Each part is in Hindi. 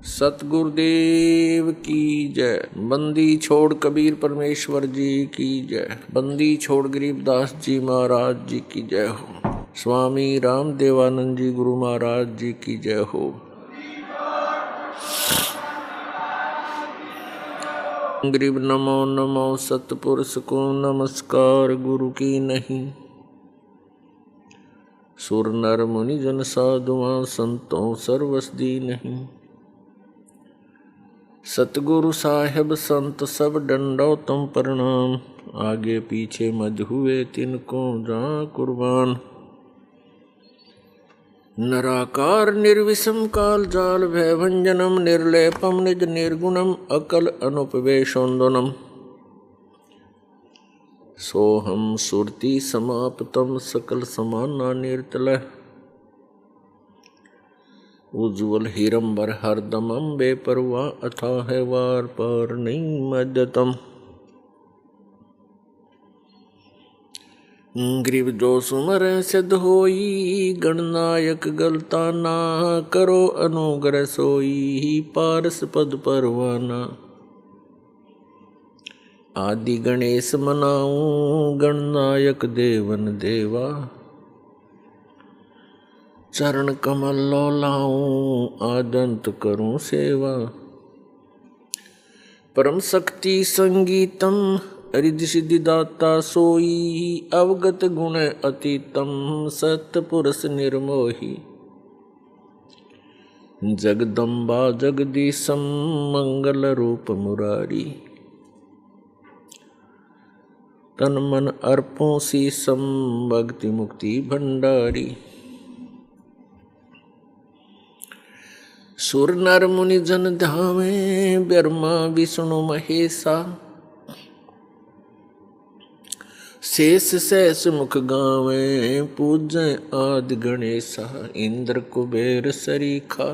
सतगुरुदेव की जय। बंदी छोड़ कबीर परमेश्वर जी की जय। बंदी छोड़ गरीबदास जी महाराज जी की जय हो। स्वामी राम देवानंद जी गुरु महाराज जी की जय हो। गरीब नमो नमो सतपुरुष को नमस्कार गुरु की नहीं। सुर नर मुनि जन साधुआं संतों सर्वसदी नहीं। सतगुरु साहेब संत सब डंडो तुम प्रणाम। आगे पीछे मज हुए तिनको जहाँ कुर्बान। नराकार निर्विषम काल जाल भयभंजनम निर्लेपम निज निर्गुणम अकल अनुपवेशोन्दनम। सोहम सुरति समाप्तम सकल समाना निर्तल। उज्ज्वल हिरंबर हरदमम बेपरवाह अथाह वार पार नहीं मध्यतम। ग्रीव जो सुमर सिद्ध होई गणनायक गलता ना करो अनुग्रह सोई पारस पद परवाना। आदि गणेश मनाऊं गणनायक देवन देवा। चरण कमल लो लाऊं आदंत करूं सेवा। परम शक्ति संगीतम रिद्धि सिद्धि दाता सोई अवगत गुण अतीतम सत्पुरुष निर्मोही। जगदम्बा जगदीशम मंगल रूप मुरारी। तन मन अर्पों शीसम भक्ति मुक्ति भंडारी। सुर नर मुनि जन धामे ब्रह्मा विष्णु महेशा। शेष सहस मुख गावे पूजै आदि गणेशा। इंद्र कुबेर सरीखा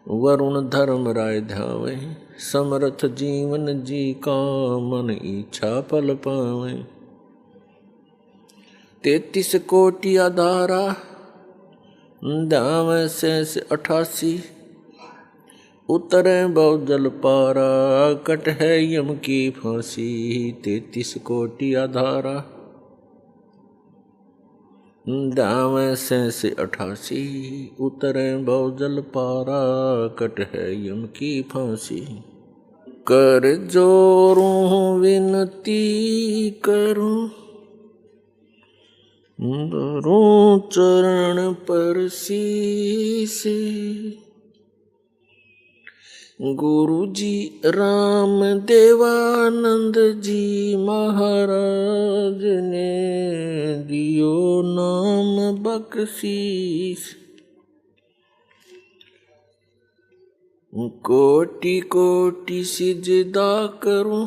वरुण धर्म राय ध्यावे। समर्थ जीवन जी का मन इच्छा फल पावे। 33 कोटि आधारा धाम शेष 88। उतरे बहु जल पारा कट है यम की फांसी। 33 कोटि आधारा धाम शेष 88। उतरे बहु जल पारा कट है यम की फांसी। कर जोरूं विनती करूं धरूं चरण पर शीस। गुरु जी राम देवानंद जी महाराज ने दियो नाम बख्शीस। कोटि कोटि सिजदा करूं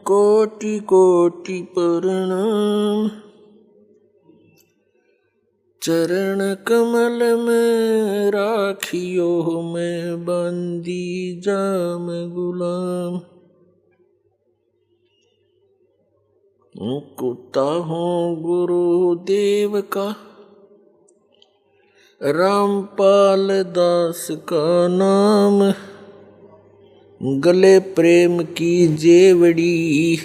कोटि कोटि प्रणाम। चरण कमल में राखियो मैं बंदी जाम गुलाम। कुत्ता हूँ गुरुदेव का रामपाल दास का नाम। गले प्रेम की जेवड़ी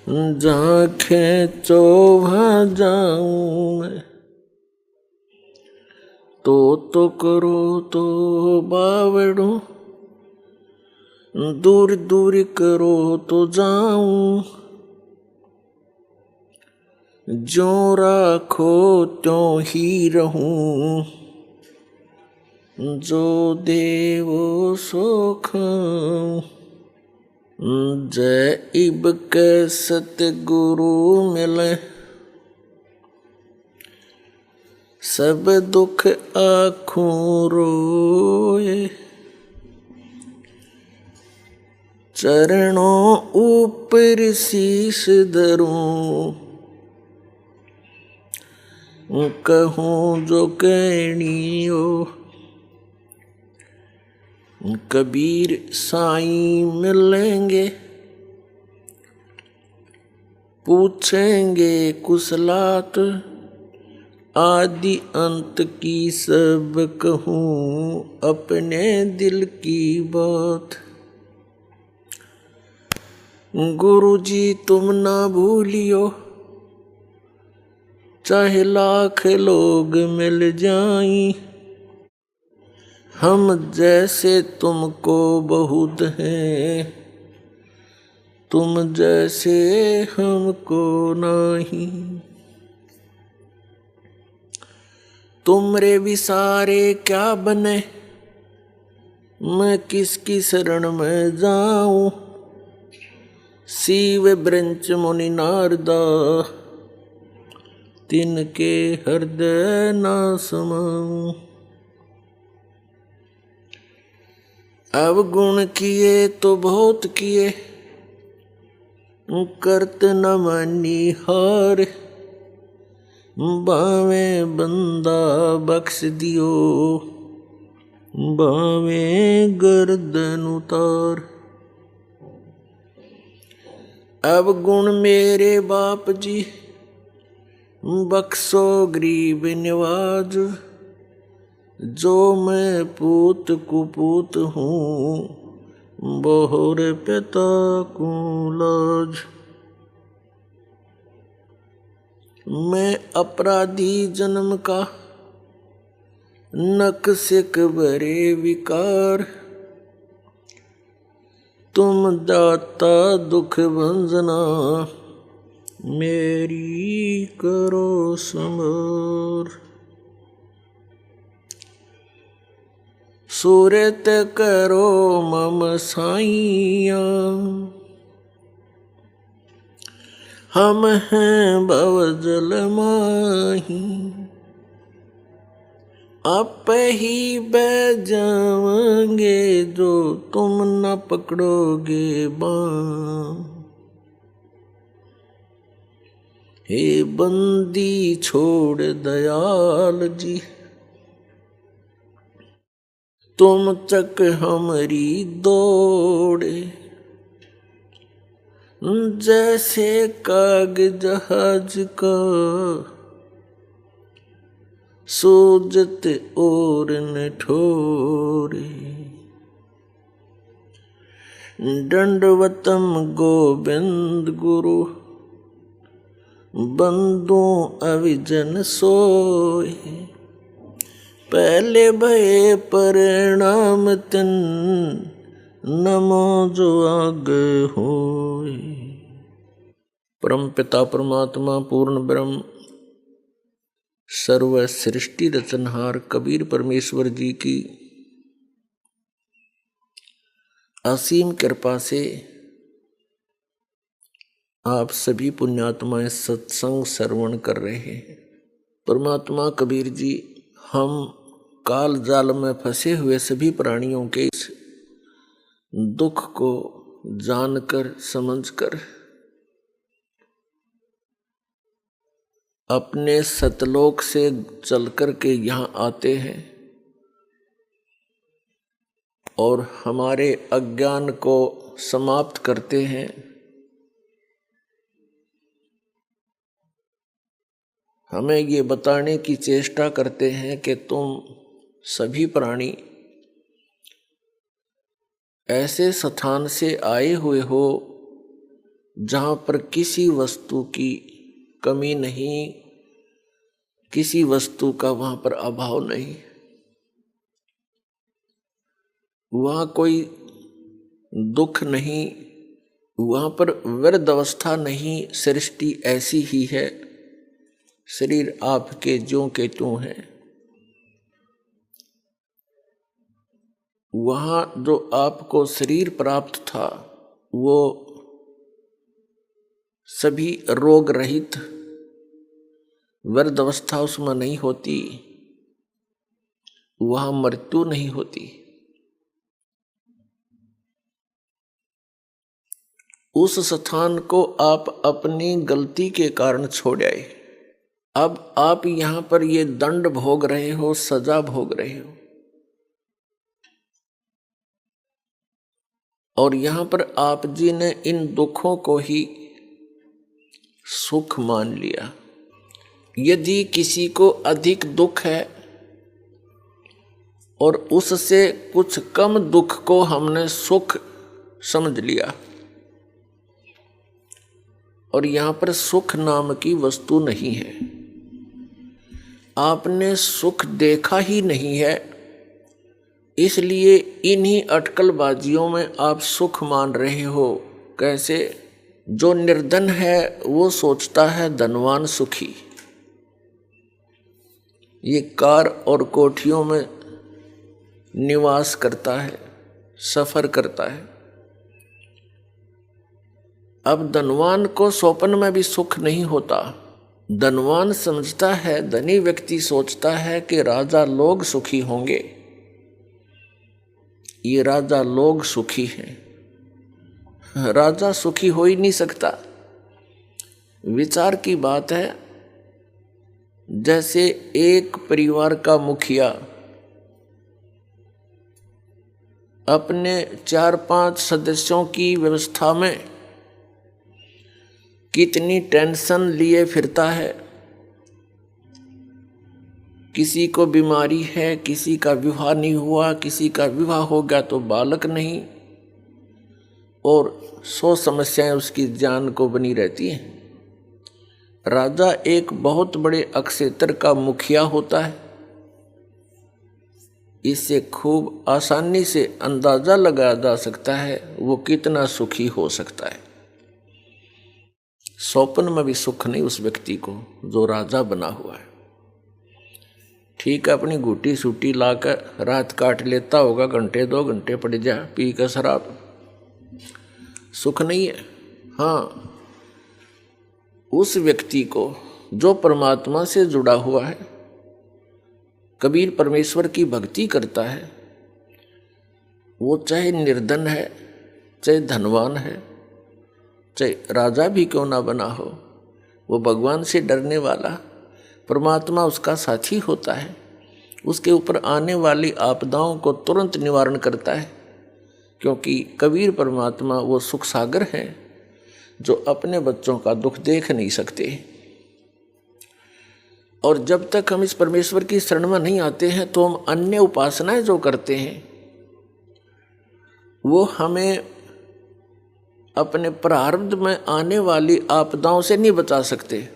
जहाँ खेचो वहाँ जाऊं मैं। तो करो तो बावड़ो दूर दूर करो तो जाऊं। जो राखो त्यों ही रहूं जो देवो सो खाऊं। जय इब के सतगुरु मिले सब दुख आँखों रोए। चरणों ऊपर शीश धरूं कहूँ जो कहनियो। कबीर साईं मिलेंगे पूछेंगे कुशलात आदि अंत की सब कहूँ अपने दिल की बात। गुरु जी तुम ना भूलियो, चाहे लाख लोग मिल जाएं, हम जैसे तुमको बहुत हैं, तुम जैसे हमको नहीं। तुमरे विसारे क्या बने, मैं किसकी शरण में जाऊं। शिव ब्रंच मुनि नारदा, तिनके हृदय ना समाऊं। अवगुण किए तो बहुत किए, करत न मानी हार। बावे बंदा बख्श दियो, बावे गर्दन उतार। अब गुण मेरे बाप जी, बख्शो गरीब निवाज। जो मैं पूत कुपूत हूँ, बहुर पिता को लाज। मैं अपराधी जन्म का, नक सिक भरे विकार। तुम दाता दुख भंजना, मेरी करो संभार। सूरत करो मम साइया, हम हैं भवजल माही। आप ही बह जाओगे जो तुम न पकड़ोगे बाँ। हे बंदी छोड़ दयाल जी, तुम तक हमारी दौड़े। जैसे काग जहाज का, सूजत और न ठोरे। दंडवतम गोविंद गुरु, बंदो अविजन सोए। पहले भये परिणाम तिन, नमो जो आगे होए। परम पिता परमात्मा पूर्ण ब्रह्म सर्व सृष्टि रचनहार कबीर परमेश्वर जी की असीम कृपा से आप सभी पुण्यात्माएं सत्संग श्रवण कर रहे हैं। परमात्मा कबीर जी हम काल जाल में फंसे हुए सभी प्राणियों के इस दुख को जानकर समझकर अपने सतलोक से चल कर के यहाँ आते हैं और हमारे अज्ञान को समाप्त करते हैं। हमें ये बताने की चेष्टा करते हैं कि तुम सभी प्राणी ऐसे स्थान से आए हुए हो जहाँ पर किसी वस्तु की कमी नहीं, किसी वस्तु का वहाँ पर अभाव नहीं। वहाँ कोई दुख नहीं, वहाँ पर वृद्ध अवस्था नहीं, सृष्टि ऐसी ही है, शरीर आपके ज्यों के त्यों हैं। वहाँ जो आपको शरीर प्राप्त था वो सभी रोग रहित, वृद्ध अवस्था उसमें नहीं होती, वहाँ मृत्यु नहीं होती। उस स्थान को आप अपनी गलती के कारण छोड़ आए। अब आप यहाँ पर ये दंड भोग रहे हो, सजा भोग रहे हो, और यहाँ पर आप जी ने इन दुखों को ही सुख मान लिया। यदि किसी को अधिक दुख है और उससे कुछ कम दुख को हमने सुख समझ लिया, और यहां पर सुख नाम की वस्तु नहीं है, आपने सुख देखा ही नहीं है, इसलिए इन्हीं अटकलबाजियों में आप सुख मान रहे हो। कैसे? जो निर्धन है वो सोचता है धनवान सुखी, ये कार और कोठियों में निवास करता है, सफर करता है। अब धनवान को स्वप्न में भी सुख नहीं होता। धनवान समझता है, धनी व्यक्ति सोचता है कि राजा लोग सुखी होंगे, ये राजा लोग सुखी हैं। राजा सुखी हो ही नहीं सकता। विचार की बात है, जैसे एक परिवार का मुखिया अपने 4-5 सदस्यों की व्यवस्था में कितनी टेंशन लिए फिरता है। किसी को बीमारी है, किसी का विवाह नहीं हुआ, किसी का विवाह हो गया तो बालक नहीं, और 100 समस्याएं उसकी जान को बनी रहती हैं। राजा एक बहुत बड़े अक्षेत्र का मुखिया होता है। इससे खूब आसानी से अंदाजा लगाया जा सकता है वो कितना सुखी हो सकता है। स्वप्न में भी सुख नहीं उस व्यक्ति को जो राजा बना हुआ है। ठीक है, अपनी घूटी सूटी लाकर रात काट लेता होगा, घंटे 2 घंटे पड़ जा पी कर शराब, सुख नहीं है। हाँ, उस व्यक्ति को जो परमात्मा से जुड़ा हुआ है, कबीर परमेश्वर की भक्ति करता है, वो चाहे निर्धन है, चाहे धनवान है, चाहे राजा भी क्यों ना बना हो, वो भगवान से डरने वाला, परमात्मा उसका साथी होता है। उसके ऊपर आने वाली आपदाओं को तुरंत निवारण करता है, क्योंकि कबीर परमात्मा वो सुख सागर हैं जो अपने बच्चों का दुख देख नहीं सकते। और जब तक हम इस परमेश्वर की शरण में नहीं आते हैं तो हम अन्य उपासनाएं जो करते हैं वो हमें अपने प्रारब्ध में आने वाली आपदाओं से नहीं बचा सकते।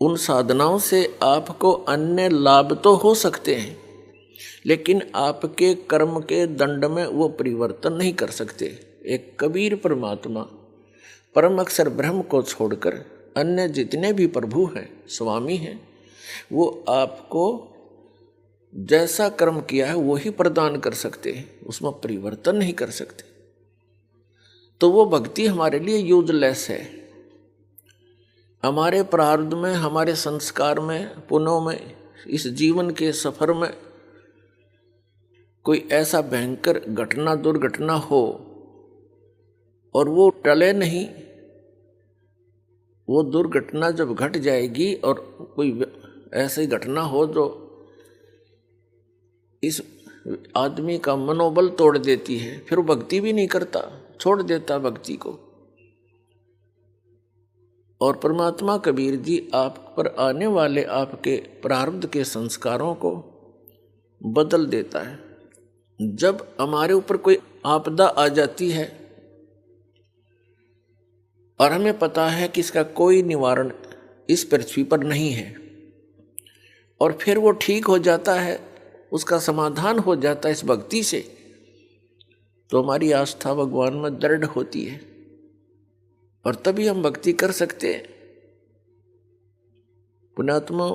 उन साधनाओं से आपको अन्य लाभ तो हो सकते हैं, लेकिन आपके कर्म के दंड में वो परिवर्तन नहीं कर सकते। एक कबीर परमात्मा परम अक्षर ब्रह्म को छोड़कर अन्य जितने भी प्रभु हैं, स्वामी हैं, वो आपको जैसा कर्म किया है वो ही प्रदान कर सकते हैं, उसमें परिवर्तन नहीं कर सकते। तो वो भक्ति हमारे लिए यूजलेस है। हमारे प्रारब्ध में, हमारे संस्कार में, पुण्यों में, इस जीवन के सफर में कोई ऐसा भयंकर घटना, दुर्घटना हो और वो टले नहीं, वो दुर्घटना जब घट जाएगी और कोई ऐसी घटना हो जो इस आदमी का मनोबल तोड़ देती है, फिर वो भक्ति भी नहीं करता, छोड़ देता भक्ति को। और परमात्मा कबीर जी आप पर आने वाले आपके प्रारब्ध के संस्कारों को बदल देता है। जब हमारे ऊपर कोई आपदा आ जाती है और हमें पता है कि इसका कोई निवारण इस पृथ्वी पर नहीं है, और फिर वो ठीक हो जाता है, उसका समाधान हो जाता है इस भक्ति से, तो हमारी आस्था भगवान में दृढ़ होती है और तभी हम भक्ति कर सकते हैं। पुण्यात्मा,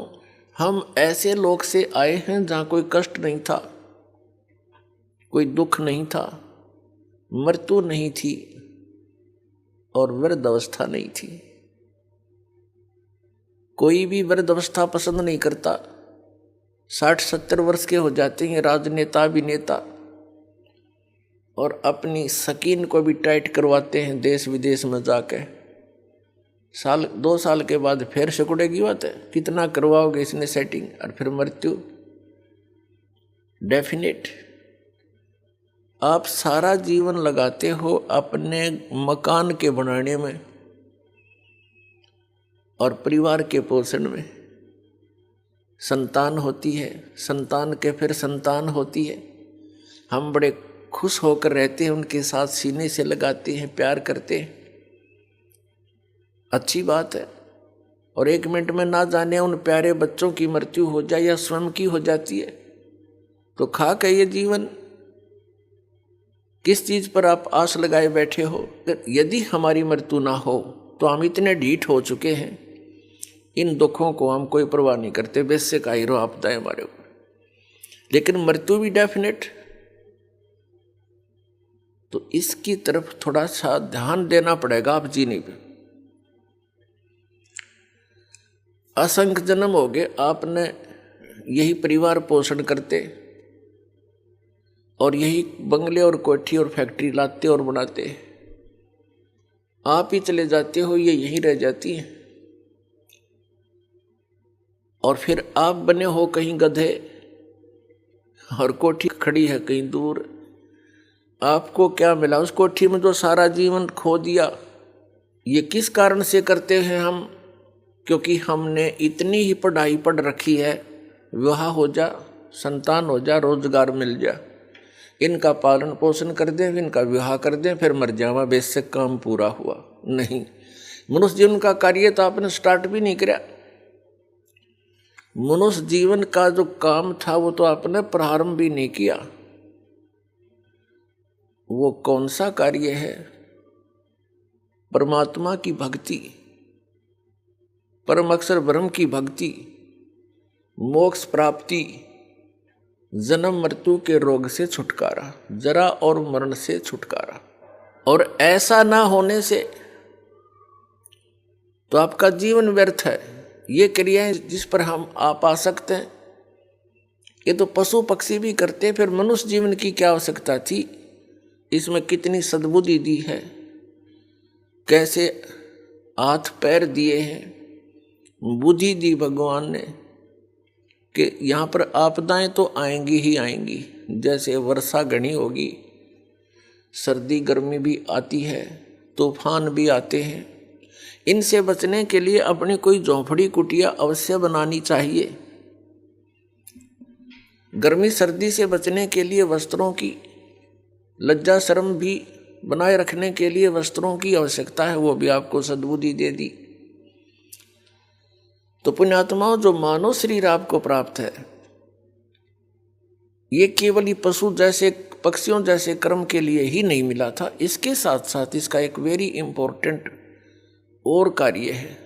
हम ऐसे लोक से आए हैं जहाँ कोई कष्ट नहीं था, कोई दुख नहीं था, मृत्यु नहीं थी और वृद्ध अवस्था नहीं थी। कोई भी वृद्ध अवस्था पसंद नहीं करता। 60-70 वर्ष के हो जाते हैं राजनेता, अभिनेता, और अपनी सकीन को भी टाइट करवाते हैं देश विदेश में जाके। 2 साल के बाद फिर सिकुड़ेगी बात है, कितना करवाओगे इसने सेटिंग, और फिर मृत्यु डेफिनेट। आप सारा जीवन लगाते हो अपने मकान के बनाने में, और परिवार के पोषण में संतान होती है, संतान के फिर संतान होती है। हम बड़े खुश होकर रहते हैं, उनके साथ सीने से लगाते हैं, प्यार करते हैं, अच्छी बात है। और 1 मिनट में ना जाने उन प्यारे बच्चों की मृत्यु हो जाए या स्वयं की हो जाती है तो खाक है ये जीवन। किस चीज पर आप आस लगाए बैठे हो? यदि हमारी मृत्यु ना हो तो हम इतने ढीठ हो चुके हैं, इन दुखों को हम कोई परवाह नहीं करते, बेशक आई रो आपदाएं हमारे ऊपर, लेकिन मृत्यु भी डेफिनेट। तो इसकी तरफ थोड़ा सा ध्यान देना पड़ेगा आप जीने पे। असंख्य जन्म हो गए आपने यही परिवार पोषण करते और यही बंगले और कोठी और फैक्ट्री लाते और बनाते, आप ही चले जाते हो, ये यहीं रह जाती है। और फिर आप बने हो कहीं गधे और कोठी खड़ी है कहीं दूर। आपको क्या मिला उस कोठी में जो सारा जीवन खो दिया? ये किस कारण से करते हैं हम? क्योंकि हमने इतनी ही पढ़ाई पढ़ रखी है, विवाह हो जा, संतान हो जा, रोजगार मिल जा, इनका पालन पोषण कर दें, इनका विवाह कर दें, फिर मर जावा, बेशक काम पूरा हुआ। नहीं, मनुष्य जीवन का कार्य तो आपने स्टार्ट भी नहीं किया। मनुष्य जीवन का जो काम था वो तो आपने प्रारंभ भी नहीं किया। वो कौन सा कार्य है? परमात्मा की भक्ति, परम अक्षर ब्रह्म की भक्ति, मोक्ष प्राप्ति, जन्म मृत्यु के रोग से छुटकारा, जरा और मरण से छुटकारा। और ऐसा ना होने से तो आपका जीवन व्यर्थ है। ये क्रियाएं जिस पर हम आप आ सकते हैं ये तो पशु पक्षी भी करते, फिर मनुष्य जीवन की क्या आवश्यकता थी? इसमें कितनी सद्बुद्धि दी है, कैसे हाथ पैर दिए हैं, बुद्धि दी भगवान ने कि यहाँ पर आपदाएं तो आएंगी ही आएंगी। जैसे वर्षा घनी होगी, सर्दी गर्मी भी आती है, तूफान भी आते हैं। इनसे बचने के लिए अपनी कोई झोंपड़ी कुटिया अवश्य बनानी चाहिए। गर्मी सर्दी से बचने के लिए वस्त्रों की, लज्जा शर्म भी बनाए रखने के लिए वस्त्रों की आवश्यकता है, वो भी आपको सद्बुद्धि दे दी। तो पुण्यात्माओं, जो मानव शरीर आपको प्राप्त है ये केवल ही पशु जैसे पक्षियों जैसे कर्म के लिए ही नहीं मिला था, इसके साथ साथ इसका एक वेरी इंपॉर्टेंट और कार्य है,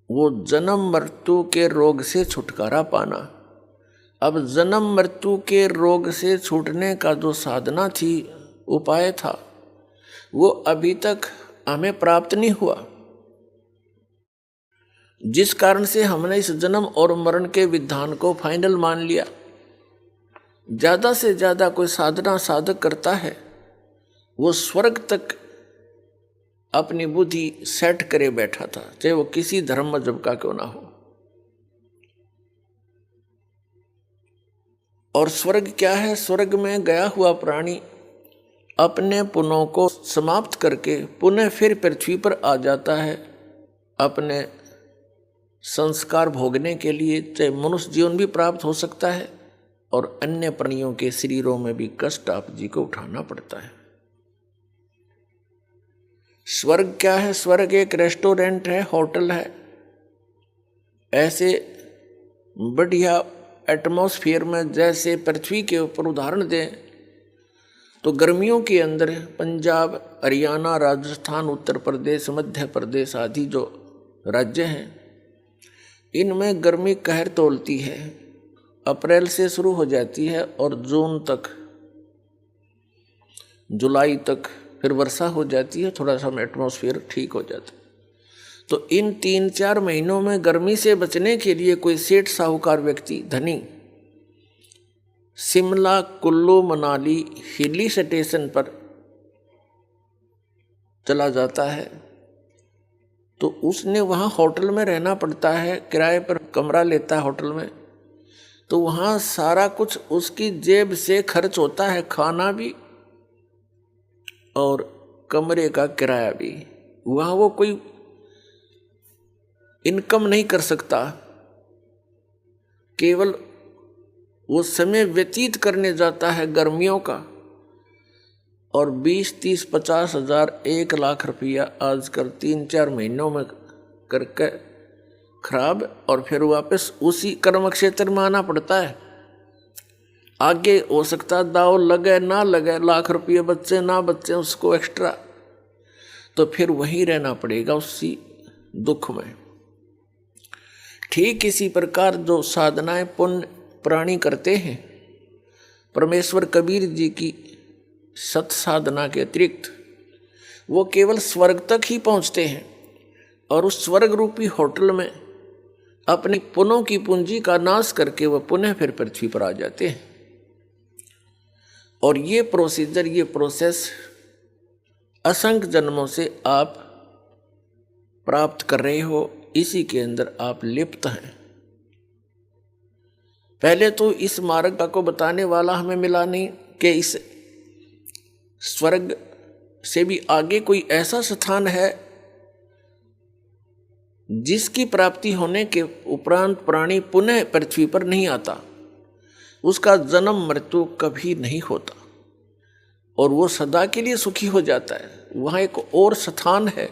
वो जन्म मृत्यु के रोग से छुटकारा पाना। अब जन्म मृत्यु के रोग से छूटने का जो साधना थी, उपाय था, वो अभी तक हमें प्राप्त नहीं हुआ, जिस कारण से हमने इस जन्म और मरण के विधान को फाइनल मान लिया। ज्यादा से ज्यादा कोई साधना साधक करता है वो स्वर्ग तक अपनी बुद्धि सेट करे बैठा था, चाहे वो किसी धर्म मजहब का क्यों ना हो। और स्वर्ग क्या है? स्वर्ग में गया हुआ प्राणी अपने पुण्यों को समाप्त करके पुनः फिर पृथ्वी पर आ जाता है अपने संस्कार भोगने के लिए। चाहे मनुष्य जीवन भी प्राप्त हो सकता है और अन्य प्राणियों के शरीरों में भी कष्ट आप जी को उठाना पड़ता है। स्वर्ग क्या है? स्वर्ग एक रेस्टोरेंट है, होटल है। ऐसे बढ़िया एटमॉस्फेयर में जैसे पृथ्वी के ऊपर उदाहरण दें तो गर्मियों के अंदर पंजाब, हरियाणा, राजस्थान, उत्तर प्रदेश, मध्य प्रदेश आदि जो राज्य हैं, इनमें गर्मी कहर तोलती है। अप्रैल से शुरू हो जाती है और जून तक, जुलाई तक फिर वर्षा हो जाती है, थोड़ा सा एटमॉस्फेयर ठीक हो जाता है। तो इन 3-4 महीनों में गर्मी से बचने के लिए कोई सेठ साहूकार व्यक्ति धनी शिमला, कुल्लू, मनाली, हिली स्टेशन पर चला जाता है तो उसने वहाँ होटल में रहना पड़ता है, किराए पर कमरा लेता है होटल में। तो वहाँ सारा कुछ उसकी जेब से खर्च होता है, खाना भी और कमरे का किराया भी। वहाँ वो कोई इनकम नहीं कर सकता, केवल वो समय व्यतीत करने जाता है गर्मियों का, और 20, 30, 50 हजार 1 लाख रुपया आजकल 3-4 महीनों में करके खराब, और फिर वापस उसी कर्म क्षेत्र में आना पड़ता है। आगे हो सकता दाव लगे ना लगे, लाख रुपये बच्चे ना बच्चे उसको एक्स्ट्रा, तो फिर वहीं रहना पड़ेगा उसी दुख में। ठीक इसी प्रकार जो साधनाएं पुण्य प्राणी करते हैं, परमेश्वर कबीर जी की सत साधना के अतिरिक्त वो केवल स्वर्ग तक ही पहुंचते हैं, और उस स्वर्ग रूपी होटल में अपनी पुण्यों की पूंजी का नाश करके वह पुनः फिर पृथ्वी पर आ जाते हैं। और ये प्रोसीजर, ये प्रोसेस असंख्य जन्मों से आप प्राप्त कर रहे हो, इसी के अंदर आप लिप्त हैं। पहले तो इस मार्ग को बताने वाला हमें मिला नहीं कि इस स्वर्ग से भी आगे कोई ऐसा स्थान है जिसकी प्राप्ति होने के उपरांत प्राणी पुनः पृथ्वी पर नहीं आता, उसका जन्म मृत्यु कभी नहीं होता और वो सदा के लिए सुखी हो जाता है। वहाँ एक और स्थान है,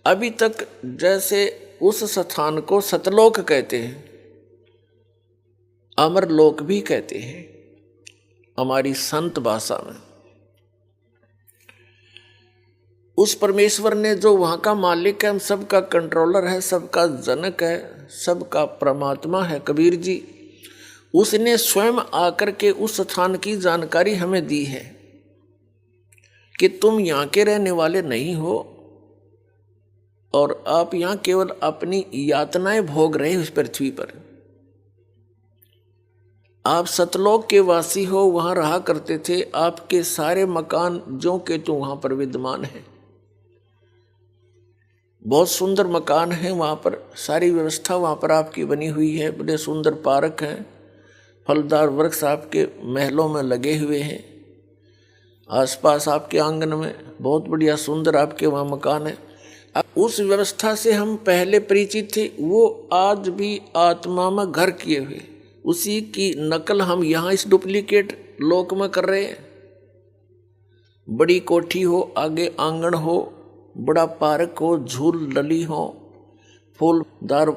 अभी तक जैसे उस स्थान को सतलोक कहते हैं, अमरलोक भी कहते हैं हमारी संत भाषा में। उस परमेश्वर ने जो वहाँ का मालिक है, हम सबका कंट्रोलर है, सबका जनक है, सबका परमात्मा है कबीर जी, उसने स्वयं आकर के उस स्थान की जानकारी हमें दी है कि तुम यहाँ के रहने वाले नहीं हो और आप यहाँ केवल अपनी यातनाएं भोग रहे हो इस पृथ्वी पर। आप सतलोक के वासी हो, वहाँ रहा करते थे, आपके सारे मकान जो के तो वहाँ पर विद्यमान है, बहुत सुंदर मकान है, वहाँ पर सारी व्यवस्था वहाँ पर आपकी बनी हुई है, बड़े सुंदर पार्क हैं, फलदार वृक्ष आपके महलों में लगे हुए हैं, आसपास आपके आंगन में बहुत बढ़िया सुंदर आपके वहाँ मकान है। उस व्यवस्था से हम पहले परिचित थे, वो आज भी आत्मा में घर किए हुए, उसी की नकल हम यहाँ इस डुप्लीकेट लोक में कर रहे हैं। बड़ी कोठी हो, आगे आंगन हो, बड़ा पार्क हो, झूल डली हो, फूलदार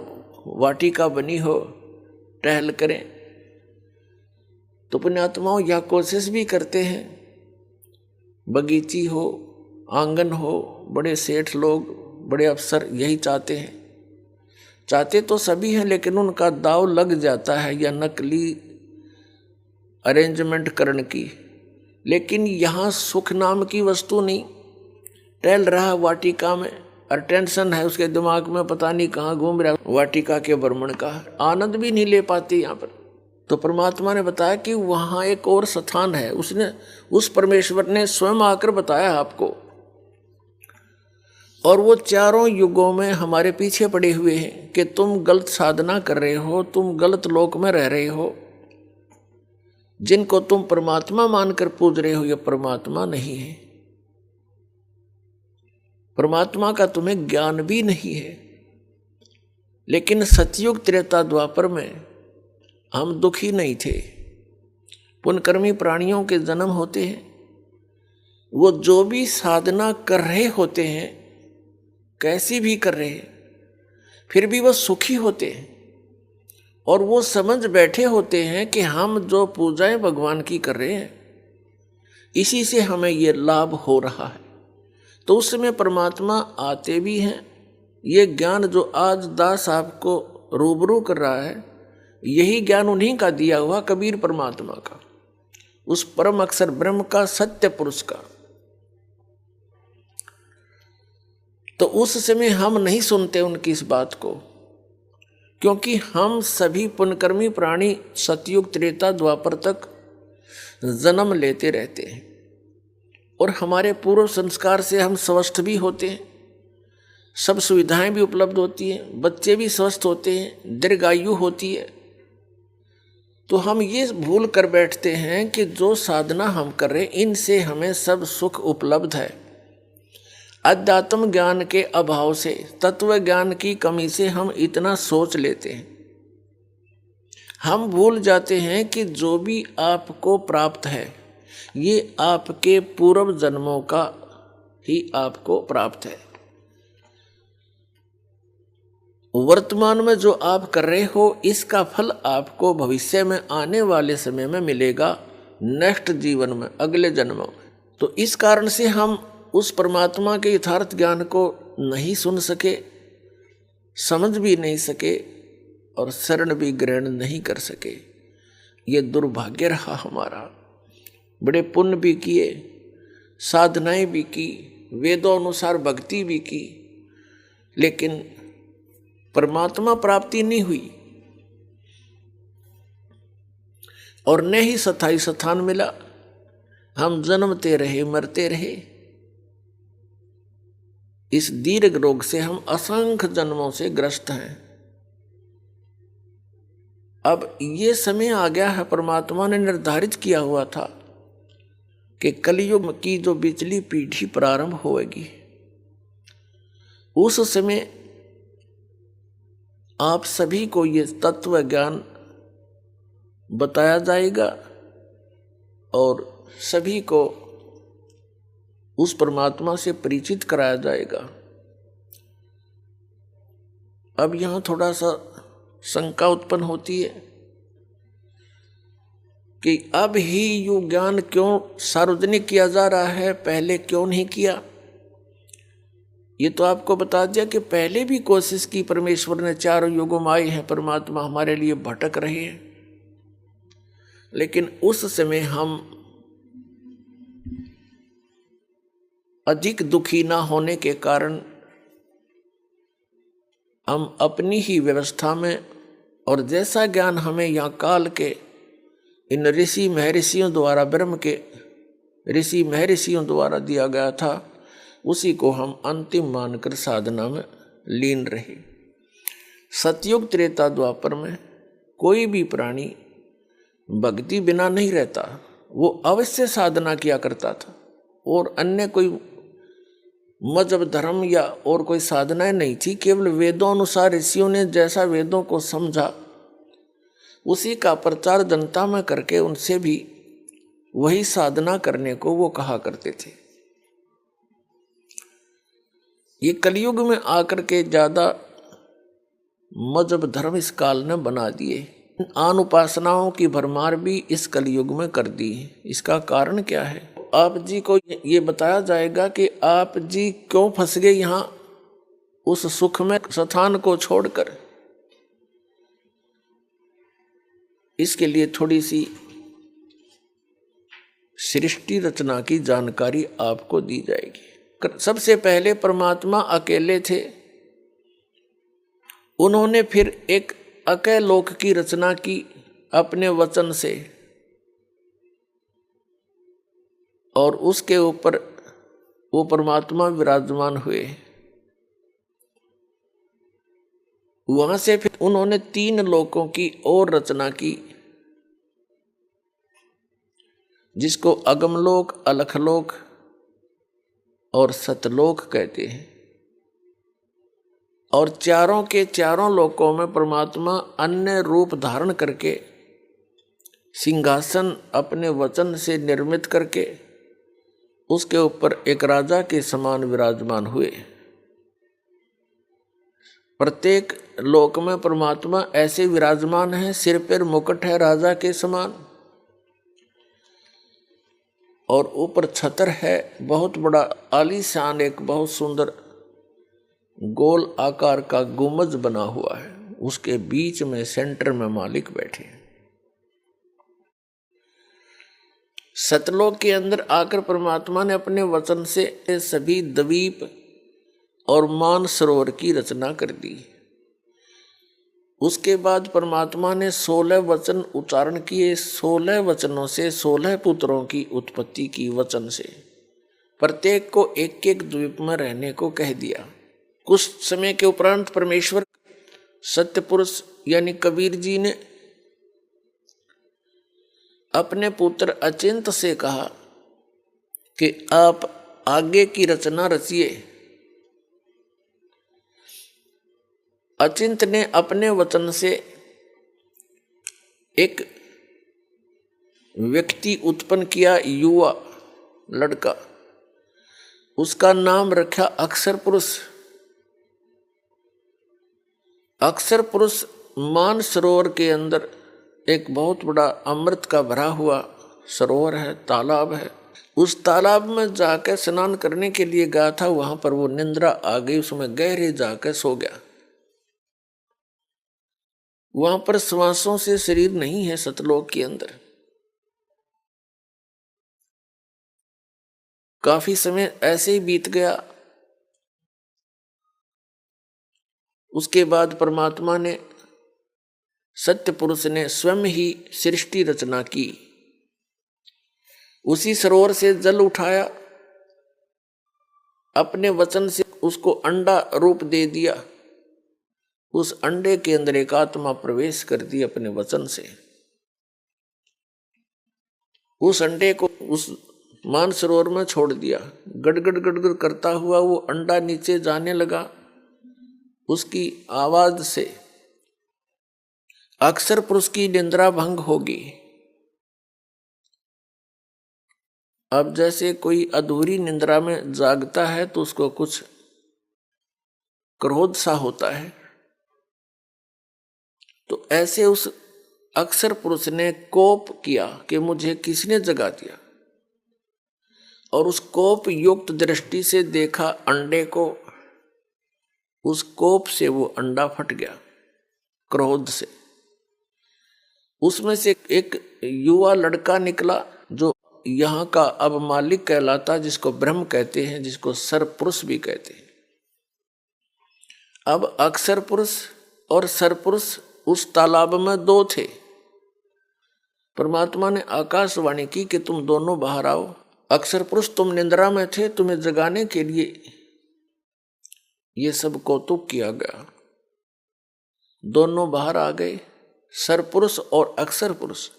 वाटिका बनी हो, टहल करें। तो पुण्यात्माओं यह कोशिश भी करते हैं, बगीची हो, आंगन हो, बड़े सेठ लोग, बड़े अफसर यही चाहते हैं। चाहते तो सभी हैं, लेकिन उनका दाव लग जाता है या नकली अरेंजमेंट करने की। लेकिन यहाँ सुख नाम की वस्तु नहीं, टहल रहा वाटिका में और टेंशन है उसके दिमाग में, पता नहीं कहाँ घूम रहा, वाटिका के भ्रमण का आनंद भी नहीं ले पाती यहाँ पर। तो परमात्मा ने बताया कि वहाँ एक और स्थान है, उसने उस परमेश्वर ने स्वयं आकर बताया आपको, और वो चारों युगों में हमारे पीछे पड़े हुए हैं कि तुम गलत साधना कर रहे हो, तुम गलत लोक में रह रहे हो, जिनको तुम परमात्मा मानकर पूज रहे हो ये परमात्मा नहीं है, परमात्मा का तुम्हें ज्ञान भी नहीं है। लेकिन सतयुग त्रेता द्वापर में हम दुखी नहीं थे। पुण्यकर्मी प्राणियों के जन्म होते हैं, वो जो भी साधना कर रहे होते हैं, कैसी भी कर रहे हैं, फिर भी वो सुखी होते हैं और वो समझ बैठे होते हैं कि हम जो पूजाएं भगवान की कर रहे हैं इसी से हमें ये लाभ हो रहा है। तो उस समय परमात्मा आते भी हैं। ये ज्ञान जो आज दास आपको रूबरू कर रहा है, यही ज्ञान उन्हीं का दिया हुआ कबीर परमात्मा का, उस परम अक्षर ब्रह्म का, सत्य पुरुष का। तो उस समय हम नहीं सुनते उनकी इस बात को, क्योंकि हम सभी पुण्यकर्मी प्राणी सतयुग त्रेता द्वापर तक जन्म लेते रहते हैं और हमारे पूर्व संस्कार से हम स्वस्थ भी होते हैं, सब सुविधाएं भी उपलब्ध होती हैं, बच्चे भी स्वस्थ होते हैं, दीर्घायु होती है। तो हम ये भूल कर बैठते हैं कि जो साधना हम कर रहे हैं इनसे हमें सब सुख उपलब्ध है। अध्यात्म ज्ञान के अभाव से, तत्व ज्ञान की कमी से हम इतना सोच लेते हैं, हम भूल जाते हैं कि जो भी आपको प्राप्त है ये आपके पूर्व जन्मों का ही आपको प्राप्त है। वर्तमान में जो आप कर रहे हो इसका फल आपको भविष्य में आने वाले समय में मिलेगा, नेक्स्ट जीवन में, अगले जन्मों में। तो इस कारण से हम उस परमात्मा के यथार्थ ज्ञान को नहीं सुन सके, समझ भी नहीं सके और शरण भी ग्रहण नहीं कर सके। ये दुर्भाग्य रहा हमारा। बड़े पुण्य भी किए, साधनाएं भी की, वेदों अनुसार भक्ति भी की, लेकिन परमात्मा प्राप्ति नहीं हुई और न ही स्थायी स्थान मिला। हम जन्मते रहे, मरते रहे। इस दीर्घ रोग से हम असंख्य जन्मों से ग्रस्त हैं। अब ये समय आ गया है, परमात्मा ने निर्धारित किया हुआ था कि कलयुग की जो बिचली पीढ़ी प्रारंभ होगी, उस समय आप सभी को ये तत्व ज्ञान बताया जाएगा और सभी को उस परमात्मा से परिचित कराया जाएगा। अब यहाँ थोड़ा सा शंका उत्पन्न होती है कि अब ही ये ज्ञान क्यों सार्वजनिक किया जा रहा है, पहले क्यों नहीं किया। ये तो आपको बता दिया कि पहले भी कोशिश की, परमेश्वर ने चारों युगों में आए हैं, परमात्मा हमारे लिए भटक रहे हैं, लेकिन उस समय हम अधिक दुखी ना होने के कारण हम अपनी ही व्यवस्था में, और जैसा ज्ञान हमें यहाँ काल के इन ऋषि महर्षियों द्वारा, ब्रह्म के ऋषि महर्षियों द्वारा दिया गया था, उसी को हम अंतिम मानकर साधना में लीन रहे। सतयुग त्रेता द्वापर में कोई भी प्राणी भक्ति बिना नहीं रहता, वो अवश्य साधना किया करता था, और अन्य कोई मजहब धर्म या और कोई साधनाएं नहीं थी। केवल वेदों अनुसार ऋषियों ने जैसा वेदों को समझा उसी का प्रचार जनता में करके उनसे भी वही साधना करने को वो कहा करते थे। ये कलयुग में आकर के ज्यादा मजहब धर्म इस काल ने बना दिए, आन उपासनाओं की भरमार भी इस कलयुग में कर दी। इसका कारण क्या है? आप जी को ये बताया जाएगा कि आप जी क्यों फंस गए यहाँ उस सुख में स्थान को छोड़कर। इसके लिए थोड़ी सी सृष्टि रचना की जानकारी आपको दी जाएगी। सबसे पहले परमात्मा अकेले थे, उन्होंने फिर एक अकेलोक की रचना की अपने वचन से, और उसके ऊपर वो परमात्मा विराजमान हुए। वहां से फिर उन्होंने 3 लोकों की और रचना की, जिसको अगमलोक, अलखलोक और सतलोक कहते हैं। और चारों के चारों लोकों में परमात्मा अन्य रूप धारण करके सिंहासन अपने वचन से निर्मित करके उसके ऊपर एक राजा के समान विराजमान हुए। प्रत्येक लोक में परमात्मा ऐसे विराजमान है, सिर पर मुकुट है राजा के समान, और ऊपर छतर है, बहुत बड़ा आलीशान एक बहुत सुंदर गोल आकार का गुंबज बना हुआ है, उसके बीच में सेंटर में मालिक बैठे हैं। सतलोक के अंदर आकर परमात्मा ने अपने वचन से सभी द्वीप और मान सरोवर की रचना कर दी। उसके बाद परमात्मा ने 16 वचन उच्चारण किए, 16 वचनों से 16 पुत्रों की उत्पत्ति की वचन से। प्रत्येक को एक एक द्वीप में रहने को कह दिया। कुछ समय के उपरांत परमेश्वर सत्य पुरुष यानी कबीर जी ने अपने पुत्र अचिंत से कहा कि आप आगे की रचना रचिए, अचिंत ने अपने वचन से एक व्यक्ति उत्पन्न किया, युवा लड़का, उसका नाम रखा अक्षर पुरुष। अक्षर पुरुष मान सरोवर के अंदर एक बहुत बड़ा अमृत का भरा हुआ सरोवर है, तालाब है। उस तालाब में जाकर स्नान करने के लिए गया था, वहां पर वो निंद्रा आ गई, उसमें गहरे जाकर सो गया। वहां पर श्वासों से शरीर नहीं है सतलोक के अंदर। काफी समय ऐसे ही बीत गया। उसके बाद परमात्मा ने, सत्य पुरुष ने स्वयं ही सृष्टि रचना की। उसी सरोवर से जल उठाया, अपने वचन से उसको अंडा रूप दे दिया। उस अंडे के अंदर एक आत्मा प्रवेश कर दी अपने वचन से। उस अंडे को उस मानसरोवर में छोड़ दिया। गड़गड़ गड़गड़ करता हुआ वो अंडा नीचे जाने लगा। उसकी आवाज से अक्षर पुरुष की निंद्रा भंग होगी। अब जैसे कोई अधूरी निंद्रा में जागता है तो उसको कुछ क्रोध सा होता है, तो ऐसे उस अक्षर पुरुष ने कोप किया कि मुझे किसने जगा दिया, और उस कोप युक्त दृष्टि से देखा अंडे को। उस कोप से वो अंडा फट गया क्रोध से। उसमें से एक युवा लड़का निकला जो यहाँ का अब मालिक कहलाता, जिसको ब्रह्म कहते हैं, जिसको सरपुरुष भी कहते हैं। अब अक्षर पुरुष और सरपुरुष उस तालाब में दो थे। परमात्मा ने आकाशवाणी की कि तुम दोनों बाहर आओ। अक्षर पुरुष तुम निंद्रा में थे, तुम्हें जगाने के लिए ये सब कौतुक किया गया। दोनों बाहर आ गए, सरपुरुष और अक्षर पुरुष।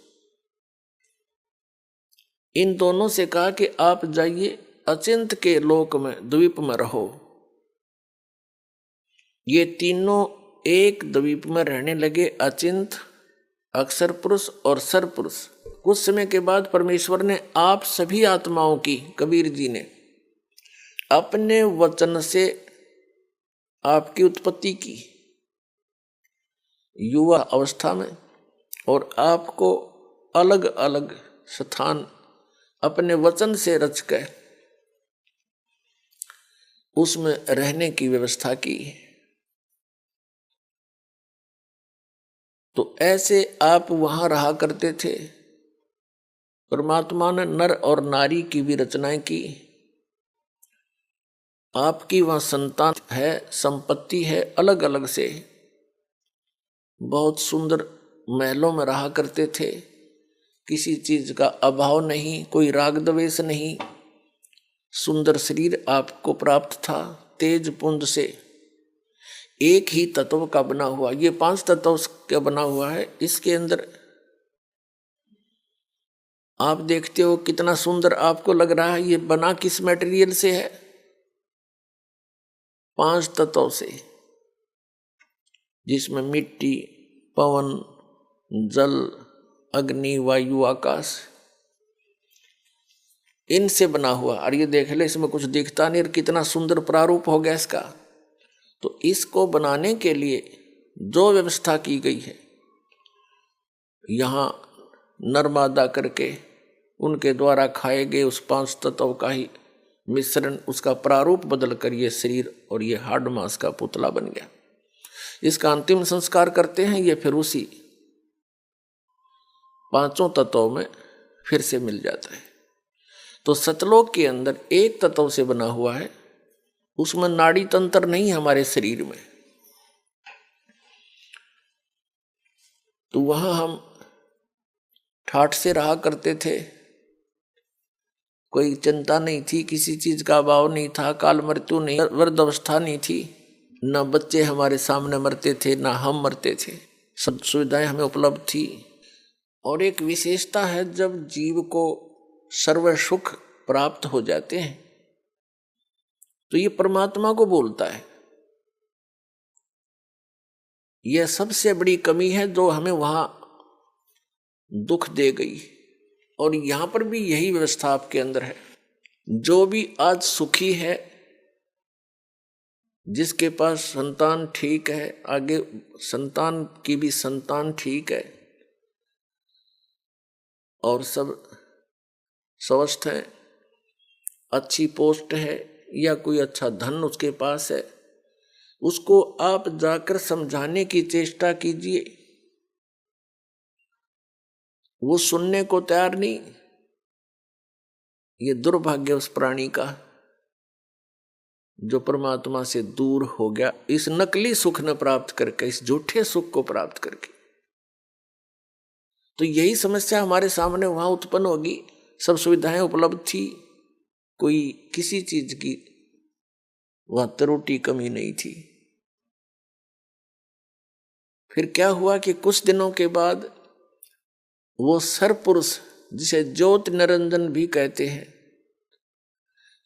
इन दोनों से कहा कि आप जाइए अचिंत के लोक में, द्वीप में रहो। ये तीनों एक द्वीप में रहने लगे, अचिंत, अक्षर पुरुष और सरपुरुष। कुछ समय के बाद परमेश्वर ने आप सभी आत्माओं की, कबीर जी ने अपने वचन से आपकी उत्पत्ति की युवा अवस्था में, और आपको अलग अलग स्थान अपने वचन से रचकर उसमें रहने की व्यवस्था की। तो ऐसे आप वहां रहा करते थे। परमात्मा ने नर और नारी की भी रचनाएं की। आपकी वहां संतान है, संपत्ति है, अलग अलग से बहुत सुंदर महलों में रहा करते थे। किसी चीज का अभाव नहीं, कोई राग द्वेष नहीं। सुंदर शरीर आपको प्राप्त था, तेज पुंज से एक ही तत्व का बना हुआ। ये 5 तत्व का बना हुआ है। इसके अंदर आप देखते हो कितना सुंदर आपको लग रहा है। ये बना किस मटेरियल से है? 5 तत्व से, जिसमें मिट्टी, पवन, जल, अग्नि, वायु, आकाश, इनसे बना हुआ। और ये देख ले, इसमें कुछ दिखता नहीं, और कितना सुंदर प्रारूप हो गया इसका। तो इसको बनाने के लिए जो व्यवस्था की गई है, यहाँ नर्मदा करके उनके द्वारा खाए गए उस 5 तत्व का ही मिश्रण, उसका प्रारूप बदल कर ये शरीर और ये हाड़ मांस का पुतला बन गया। इसका अंतिम संस्कार करते हैं, ये फिर उसी 5 तत्वों में फिर से मिल जाता है। तो सतलोक के अंदर एक तत्व से बना हुआ है, उसमें नाड़ी तंत्र नहीं हमारे शरीर में। तो वहां हम ठाठ से रहा करते थे, कोई चिंता नहीं थी, किसी चीज का अभाव नहीं था, काल मृत्यु नहीं, वृद्ध अवस्था नहीं थी, न बच्चे हमारे सामने मरते थे, न हम मरते थे, सब सुविधाएं हमें उपलब्ध थी। और एक विशेषता है, जब जीव को सर्व सुख प्राप्त हो जाते हैं तो ये परमात्मा को बोलता है। यह सबसे बड़ी कमी है जो हमें वहां दुख दे गई। और यहां पर भी यही व्यवस्था आपके अंदर है। जो भी आज सुखी है, जिसके पास संतान ठीक है, आगे संतान की भी संतान ठीक है और सब स्वस्थ है, अच्छी पोस्ट है या कोई अच्छा धन उसके पास है, उसको आप जाकर समझाने की चेष्टा कीजिए। वो सुनने को तैयार नहीं। ये दुर्भाग्य उस प्राणी का जो परमात्मा से दूर हो गया, इस नकली सुख न प्राप्त करके, इस झूठे सुख को प्राप्त करके। तो यही समस्या हमारे सामने वहां उत्पन्न होगी। सब सुविधाएं उपलब्ध थी, कोई किसी चीज की वहां त्रुटि कमी नहीं थी। फिर क्या हुआ कि कुछ दिनों के बाद वो सरपुरुष, जिसे ज्योति निरंजन भी कहते हैं,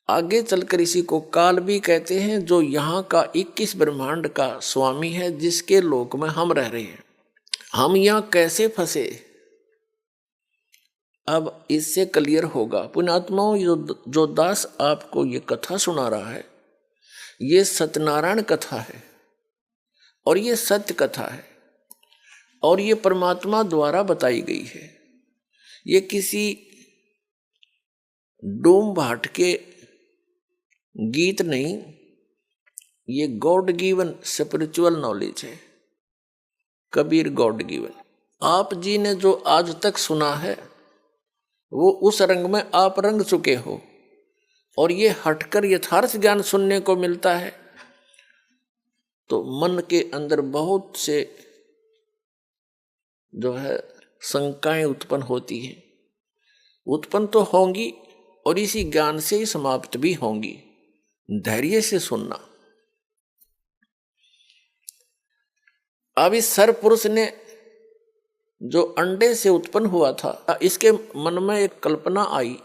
आगे चलकर इसी को काल भी कहते हैं, जो यहाँ का 21 ब्रह्मांड का स्वामी है, जिसके लोक में हम रह रहे हैं। हम यहाँ कैसे फंसे, अब इससे क्लियर होगा। पुण्यात्माओं, जो दास आपको ये कथा सुना रहा है, ये सत्यनारायण कथा है और ये सत्य कथा है और ये परमात्मा द्वारा बताई गई है। ये किसी डोम भाट के गीत नहीं, ये गॉड गिवन स्पिरिचुअल नॉलेज है, कबीर गॉड गिवन। आप जी ने जो आज तक सुना है वो उस रंग में आप रंग चुके हो, और ये हटकर यथार्थ ज्ञान सुनने को मिलता है तो मन के अंदर बहुत से जो है शंकाएं उत्पन्न होती हैं। उत्पन्न तो होंगी और इसी ज्ञान से ही समाप्त भी होंगी। धैर्य से सुनना। अब इस सरपुरुष ने जो अंडे से उत्पन्न हुआ था, इसके मन में एक कल्पना आई,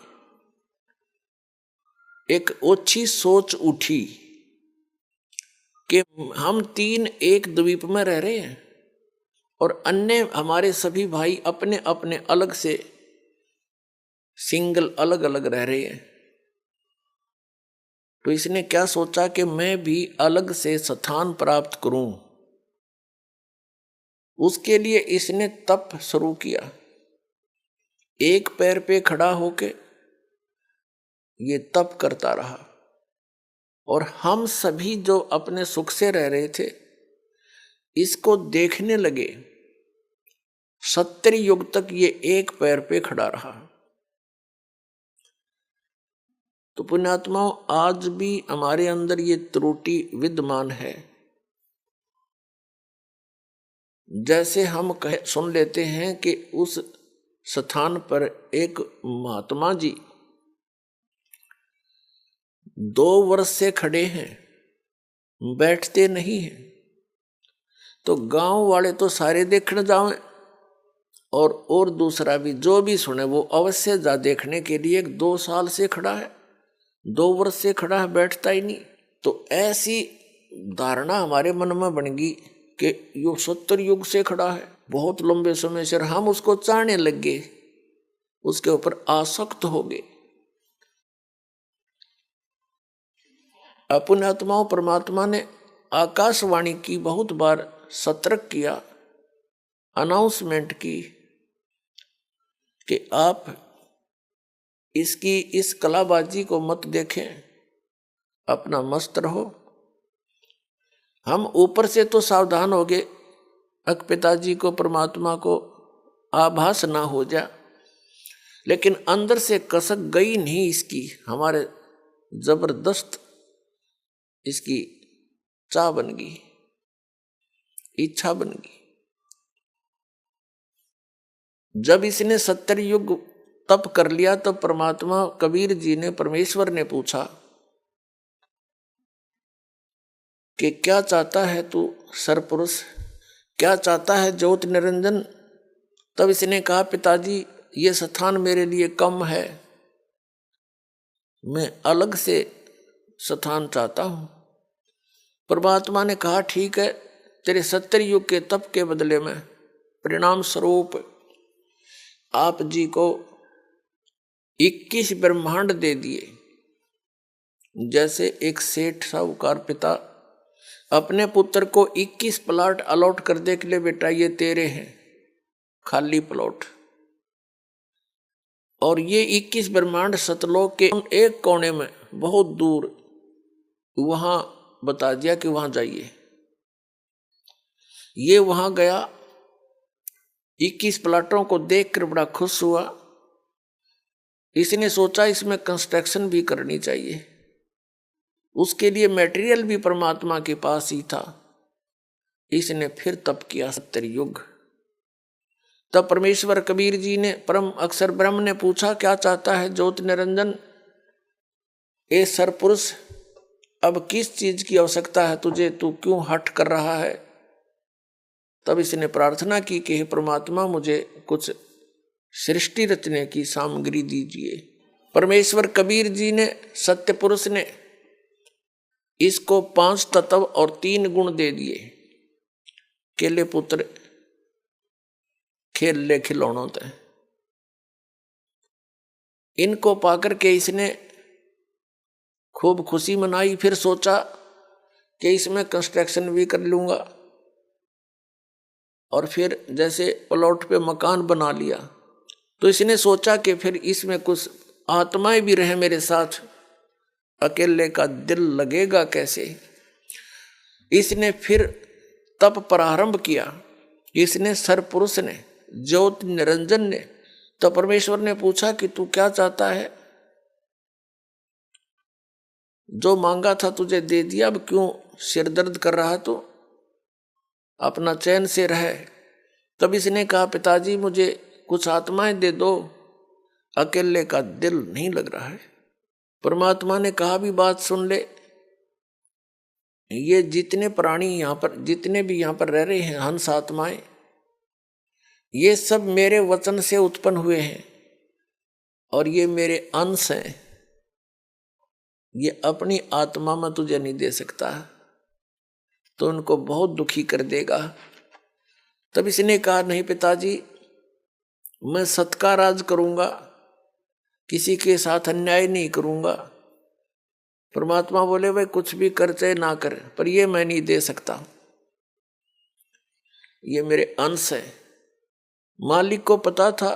एक ओछी सोच उठी कि हम 3 एक द्वीप में रह रहे हैं और अन्य हमारे सभी भाई अपने अपने अलग से सिंगल अलग अलग रह रहे हैं। तो इसने क्या सोचा कि मैं भी अलग से स्थान प्राप्त करूं। उसके लिए इसने तप शुरू किया। एक पैर पे खड़ा होके ये तप करता रहा और हम सभी जो अपने सुख से रह रहे थे इसको देखने लगे। 70 युग तक ये एक पैर पे खड़ा रहा। तो पुण्यात्माओं, आज भी हमारे अंदर ये त्रुटि विद्यमान है। जैसे हम सुन लेते हैं कि उस स्थान पर एक महात्मा जी 2 वर्ष से खड़े हैं, बैठते नहीं हैं, तो गांव वाले तो सारे देखने जाएं और दूसरा भी जो भी सुने वो अवश्य जा देखने के लिए। 2 साल से खड़ा है, 2 वर्ष से खड़ा है, बैठता ही नहीं। तो ऐसी धारणा हमारे मन में बन गई कि यो 70 युग से खड़ा है, बहुत लंबे समय से। हम उसको चाहने लग गए, उसके ऊपर आसक्त हो गए। अपने आत्माओं, परमात्मा ने आकाशवाणी की, बहुत बार सतर्क किया, अनाउंसमेंट की कि आप इसकी इस कलाबाजी को मत देखें, अपना मस्त रहो। हम ऊपर से तो सावधान हो गए, अक पिताजी को, परमात्मा को आभास ना हो जा, लेकिन अंदर से कसक गई नहीं इसकी। हमारे जबरदस्त इसकी चाह बन गई, इच्छा बन गई। जब इसने 70 युग तप कर लिया तो परमात्मा कबीर जी ने, परमेश्वर ने पूछा कि क्या चाहता है तू सरपुरुष, क्या चाहता है ज्योति निरंजन। तब इसने कहा, पिताजी ये स्थान मेरे लिए कम है, मैं अलग से स्थान चाहता हूं। परमात्मा ने कहा, ठीक है, तेरे 70 युग के तप के बदले में परिणाम स्वरूप आप जी को 21 ब्रह्मांड दे दिए। जैसे एक सेठ साहूकार पिता अपने पुत्र को 21 प्लॉट अलॉट कर दे के लिए, बेटा ये तेरे हैं खाली प्लॉट, और ये 21 ब्रह्मांड सतलोक के एक कोने में बहुत दूर वहां बता दिया कि वहां जाइए। ये वहां गया, 21 प्लाटों को देखकर बड़ा खुश हुआ। इसने सोचा इसमें कंस्ट्रक्शन भी करनी चाहिए। उसके लिए मटेरियल भी परमात्मा के पास ही था। इसने फिर तप किया 70 युग। तब परमेश्वर कबीर जी ने परम अक्षर ब्रह्म ने पूछा, क्या चाहता है ज्योति निरंजन, ए सरपुरुष, अब किस चीज की आवश्यकता है तुझे, तू क्यों हठ कर रहा है। तब इसने प्रार्थना की कि हे परमात्मा, मुझे कुछ सृष्टि रचने की सामग्री दीजिए। परमेश्वर कबीर जी ने, सत्य पुरुष ने इसको 5 तत्व और 3 गुण दे दिए। केले पुत्र खेल ले खिलौनों ते, इनको पाकर के इसने खूब खुशी मनाई। फिर सोचा कि इसमें कंस्ट्रक्शन भी कर लूंगा, और फिर जैसे प्लॉट पे मकान बना लिया, तो इसने सोचा कि फिर इसमें कुछ आत्माएं भी रहे मेरे साथ, अकेले का दिल लगेगा कैसे। इसने फिर तप प्रारंभ किया। इसने सरपुरुष ने, ज्योति निरंजन ने। तो परमेश्वर ने पूछा कि तू क्या चाहता है। जो मांगा था तुझे दे दिया, अब क्यों सिर दर्द कर रहा, तो अपना चैन से रहे। तब इसने कहा, पिताजी मुझे कुछ आत्माएं दे दो, अकेले का दिल नहीं लग रहा है। परमात्मा ने कहा, भी बात सुन ले, ये जितने प्राणी यहाँ पर, जितने भी यहाँ पर रह रहे हैं हंस आत्माएं, ये सब मेरे वचन से उत्पन्न हुए हैं और ये मेरे अंश हैं। ये अपनी आत्मा में तुझे नहीं दे सकता, तो उनको बहुत दुखी कर देगा। तब इसने कहा, नहीं पिताजी, मैं सत का राज करूंगा, किसी के साथ अन्याय नहीं करूंगा। परमात्मा बोले, भाई कुछ भी कर चाहे ना कर, पर ये मैं नहीं दे सकता, ये मेरे अंश है। मालिक को पता था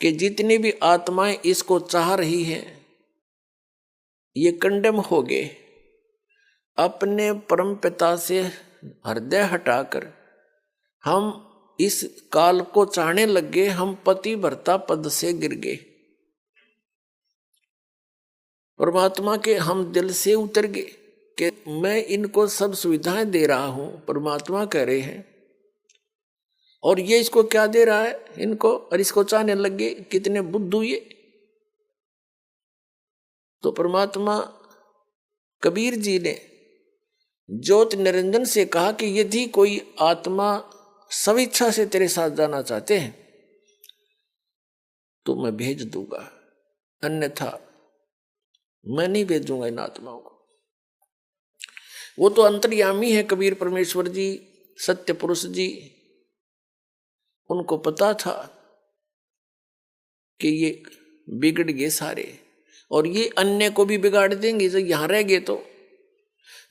कि जितनी भी आत्माएं इसको चाह रही हैं, ये कंडेम हो गए। अपने परम पिता से हृदय हटाकर हम इस काल को चाहने लग गए, हम पति भर्ता पद से गिर गए। परमात्मा के हम दिल से उतर गए कि मैं इनको सब सुविधाएं दे रहा हूं, परमात्मा कह रहे हैं, और ये इसको क्या दे रहा है इनको, और इसको चाहने लग गए। कितने बुद्धू ये। तो परमात्मा कबीर जी ने ज्योति निरंजन से कहा कि यदि कोई आत्मा स्वेच्छा से तेरे साथ जाना चाहते हैं तो मैं भेज दूंगा, अन्यथा मैं नहीं भेजूंगा इन आत्माओं को। वो तो अंतर्यामी है कबीर परमेश्वर जी, सत्य पुरुष जी। उनको पता था कि ये बिगड़ गए सारे, और ये अन्य को भी बिगाड़ देंगे जब यहां रह गए तो।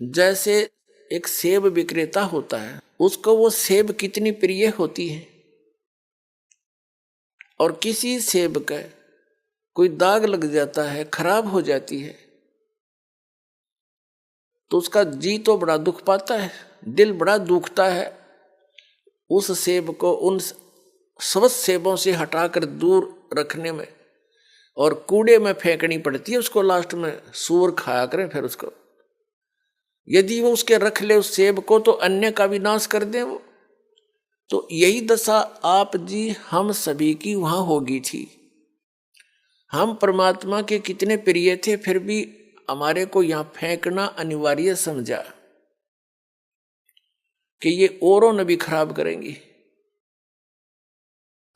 जैसे एक सेब विक्रेता होता है, उसको वो सेब कितनी प्रिय होती है, और किसी सेब का कोई दाग लग जाता है, खराब हो जाती है, तो उसका जी तो बड़ा दुख पाता है, दिल बड़ा दुखता है। उस सेब को उन स्वस्थ सेबों से हटाकर दूर रखने में और कूड़े में फेंकनी पड़ती है उसको, लास्ट में सूअर खाया करें फिर उसको। यदि वो उसके रख ले उस सेब को, तो अन्य का विनाश कर दे वो। तो यही दशा आप जी हम सभी की वहां होगी थी। हम परमात्मा के कितने प्रिय थे, फिर भी हमारे को यहां फेंकना अनिवार्य समझा कि ये औरों ने भी खराब करेंगी।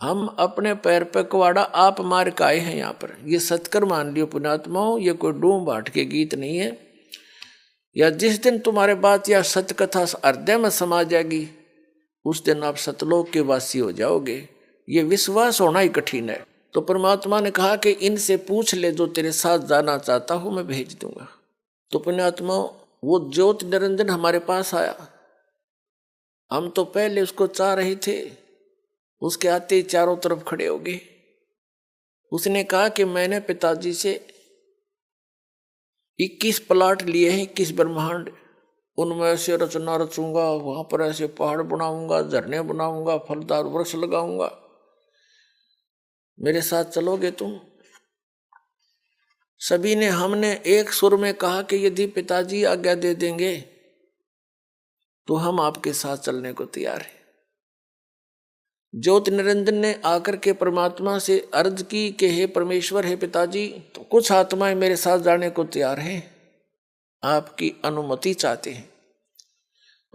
हम अपने पैर पे कुवाड़ा आप मार के आए हैं यहाँ पर। ये सत्कर मान लियो पुण्यात्माओं, ये कोई डूम बाट के गीत नहीं है। या जिस दिन तुम्हारे बात या सत्य कथा हृदय में समा जाएगी उस दिन आप सतलोक के वासी हो जाओगे। ये विश्वास होना ही कठिन है। तो परमात्मा ने कहा कि इनसे पूछ ले, जो तेरे साथ जाना चाहता हूं मैं भेज दूंगा। तो पुण्यात्मा, वो ज्योति निरंजन हमारे पास आया। हम तो पहले उसको चाह रहे थे, उसके आते ही चारों तरफ खड़े हो गए। उसने कहा कि मैंने पिताजी से 21 प्लाट लिए हैं, 21 ब्रह्मांड, उनमें ऐसे रचना रचूंगा, वहां पर ऐसे पहाड़ बनाऊंगा, झरने बनाऊंगा, फलदार वृक्ष लगाऊंगा, मेरे साथ चलोगे तुम? सभी ने हमने एक सुर में कहा कि यदि पिताजी आज्ञा दे देंगे तो हम आपके साथ चलने को तैयार हैं। ज्योति निरंजन ने आकर के परमात्मा से अर्ज की कि हे परमेश्वर, हे पिताजी, तो कुछ आत्माएं मेरे साथ जाने को तैयार हैं, आपकी अनुमति चाहते हैं।